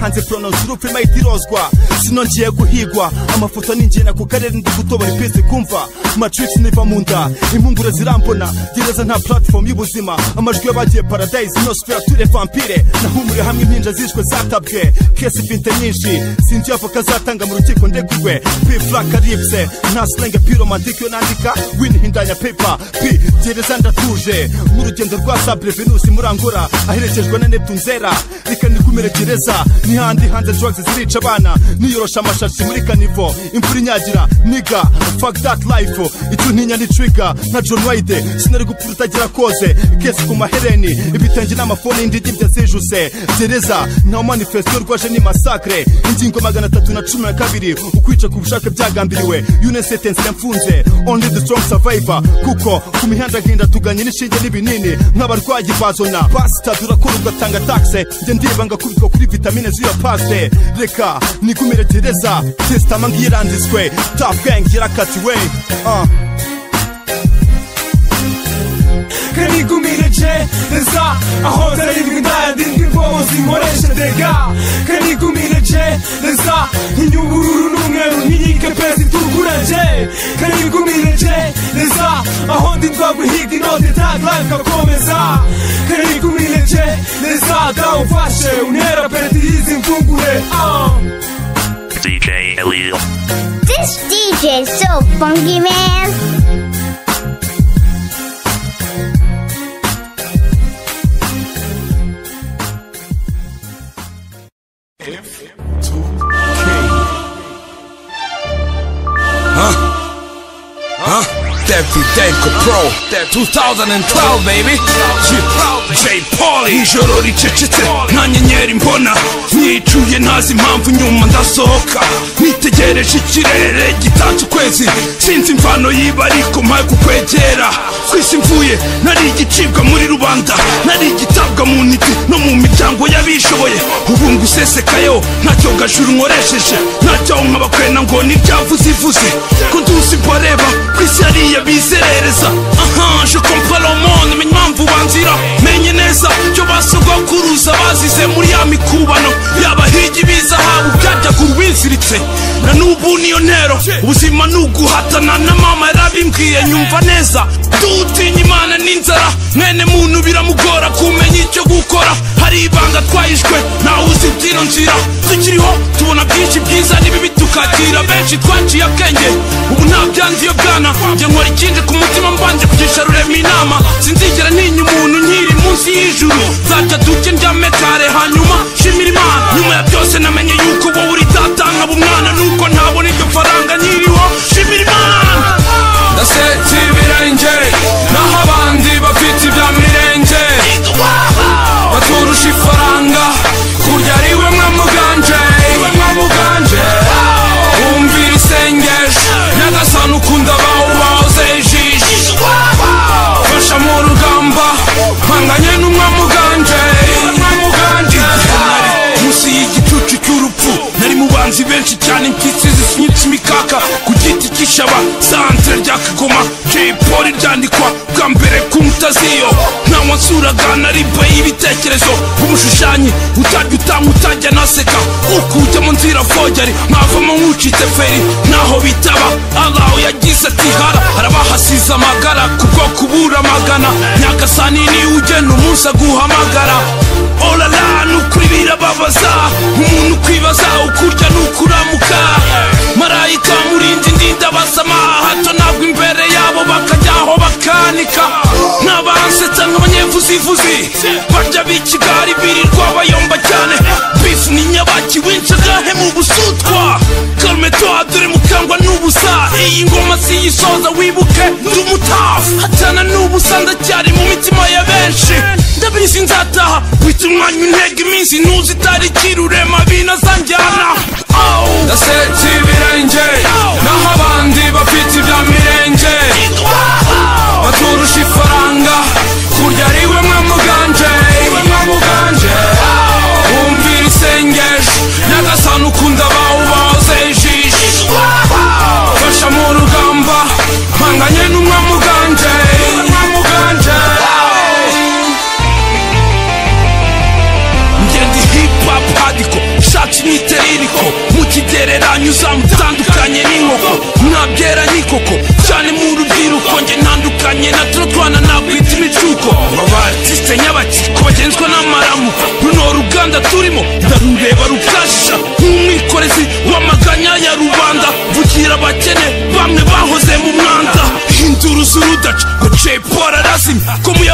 hanze pronounce urupfu imayitirozwa sinongiye guhigwa amafoto ninjye na ku karere ndi gutobora ipese kumva Matrix niva mu nda impungure zirambona gereza nta platform y'ubuzima amajwi y'abagiye paradise Nosferatu vampire nahumure hamwe impinja zishwe zatabwe kesi finte nyinshi sinzi avoka zatanga mu rukiko ndegurwe P-Flack aripse nta slang pyromantique yo nandika win hindanya paper P gereza ndatuje mu rugendo rwa Sabre Venus murangora aherekejwe na Neptune Zera rikanigumire gereza ni handi hanze drugs zirica abana niyorosha amashashi muri kanivo imvura inyagira niga fuck that life ituntinya ni trigger na John Wayne sinari gupfura utagira koze kesi ku mahereni ibitenge n'amafone y'indigi byazejuse gereza nta manifesto rwaje ni massacre ingingo 312 ukwica ku bushake byagambiriwe une sentence yamfunze only the strong survivor kuko ku mihanda genda tuganye n'ishinge n'ibinini nk'abarwayi bazona pasta durakora ugatanga taxe nge ndibanga kubitwa kuri vitamine z'iyo paste reka nigumire gereza testament yiranditswe Tough Gang yarakatiwe kanigumire gereza aho zarindwi ndayandindwi imbobo zinkoresha dega kanigumire gereza inyubururu n'umweru nk'inyike pesi itukura je kanigumire gereza aho ndindwa guhiga inote tag life kakomeza kanigumire gereza dawufashe untera penalty y'izi mfungure DJ Elio. This DJ is so funky, man. Every day Pro 2012 baby J Pauly ijoro ricecetse nta nyenyeri mbona nicuye ntazi impamvu nyuma ndasohoka nitegereje ikirere gitatse ukwezi sinzi imvano yiba ariko mpaye kukwegera kwisi mvuye nari igicibwa muri rubanda nari igitabwa mu ntiti no mu miryango y'abishoboye ubu ngusesekayo ntacyo gajuru nkoresheje ntacyo nkabakwena ngo niryavuze ivuze ko nduzi mbareba kwisi yariya bizerereza je comprends le monde menye impamvu banzira menye neza cyo basogokuruza bazize muri ya mikubano y'abahigi bizahabu byajyaga urubiziritse na n'ubu niyo ntero ubuzima nuguhatana na mama yarabimbwiye nyumva neza dutinya imana n'inzara mwene muntu biramugora kumenya icyo gukora hari ibanga twayishwe nawe uzi ibyino nzira tukiriho tubona byinshi byiza n'ibibi tukakira benshi twaciye akenge ubu nta byanzi yo bwana njye nkora ikindi ku mutima mbanje kugisha rurema inama sinzigera ntinya umuntu nkiri munsi y'ijuru nzajya duke ndyame kare hanyuma shimira imana nyuma ya byose namenye yuko wowe uri data nkaba umwana nuko ntabona iryo faranga nkiriho shimira imana ndasetse ibirenge naho abandi bafite ibya mirenge baturusha ifaranga kurya ari we mwamuganje wumvira isengesho nyagasani ukunda bawubahoze ijisho fasha mu rugamba mpanganye n'umwamuganje munsi y'igicucu cy'urupfu nari mu banzi benshi cyane impyisi zisinyitse imikaka ku giti cy'ishaba santere rya Kagoma J Pauly ryandikwa bwa mbere ku nkuta z'iyo ntawe nsuraga na riba y'ibitekerezo umushushanyi utarya utanga utajya naseka uko ujya mu nzira vogeri mwavamo nk'ucitse feri naho bitaba Allah yagize ati harabahasize amagara kubwo kubura amagana nyagasani ni ugena umunsi aguhamagara olala nukuri birababaza umuntu kwibaza ukurya nukuramuka marayika murinzi ndinda basama hato ntabwo imbere yabo bakajyaho bakanika n'abansetsa nk'abanyevuzivuzi barya b'ikigali birirwa bayomba cyane bifu ni nyabaki winshagahe mu busutwa kalme toi dore mukangwa n'ubusa iyi ngoma siyisoza wibuke ndumutafu hatana n'ubusa ndacyari mu mitima ya benshi ndabizi nzataha wita umwanya untega iminsi ntuzi itariki rurema binazanjyana ndasetse ibirenge naho abandi bafite ibya mirenge baturusha ifaranga kurya ari we mwamuganje wumvira isengesho nyagasani ukunda bawubahoze ijisho fasha mu rugamba mpanganye n'umwamuganje ngende hip hop hardcore shots ni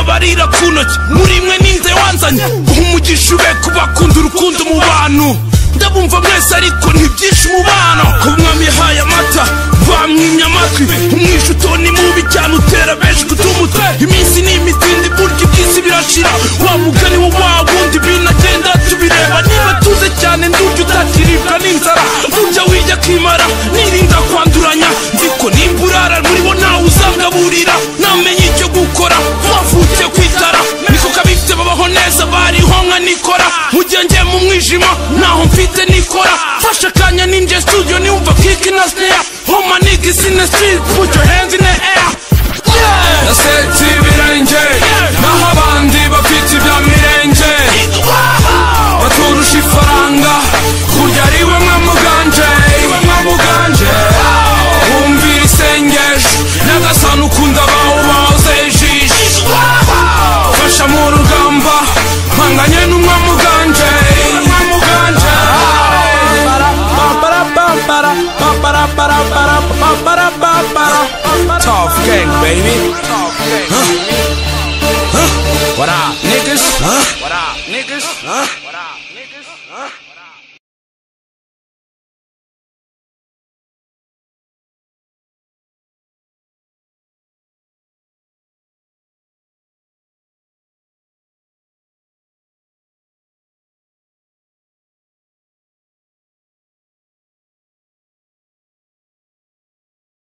barira ku ntoki muri mwe ninde wanzanye umugisha ube kubakunda urukundo mu bantu ndabumva mwese ariko ntibyishe umubano umwami yahaye amata bamwimye amatwi umwisha utoni mubi cyane utera benshi kutumutwe iminsi ni imitindi burya iby'isi birashira wa mugani wo wa wundi binagenda tubireba niba tuze cyane ndurya utakiribwa n'inzara burya wirya akimara nirinda kwanduranya nziko nimba urara muri bo nawe uzangaburira namenye icyo gukora wavutse kwitara niko kabifite babaho neza bariho nka nikora mugihe njye mu mwijima naho mfite nikora fasha akanya ninjye studio niwumva kick na snare all my niggas in the street put your hands in the air nasetse ibirenge naho abandi bafite ibya mirenge baturusha ifaranga kurya ari we mwamuganje wumvira isengesho nyagasani ukunda bawubahoze ijisho fasha mu rugamba mpanganye n'umwamuganje Tough gang, baby.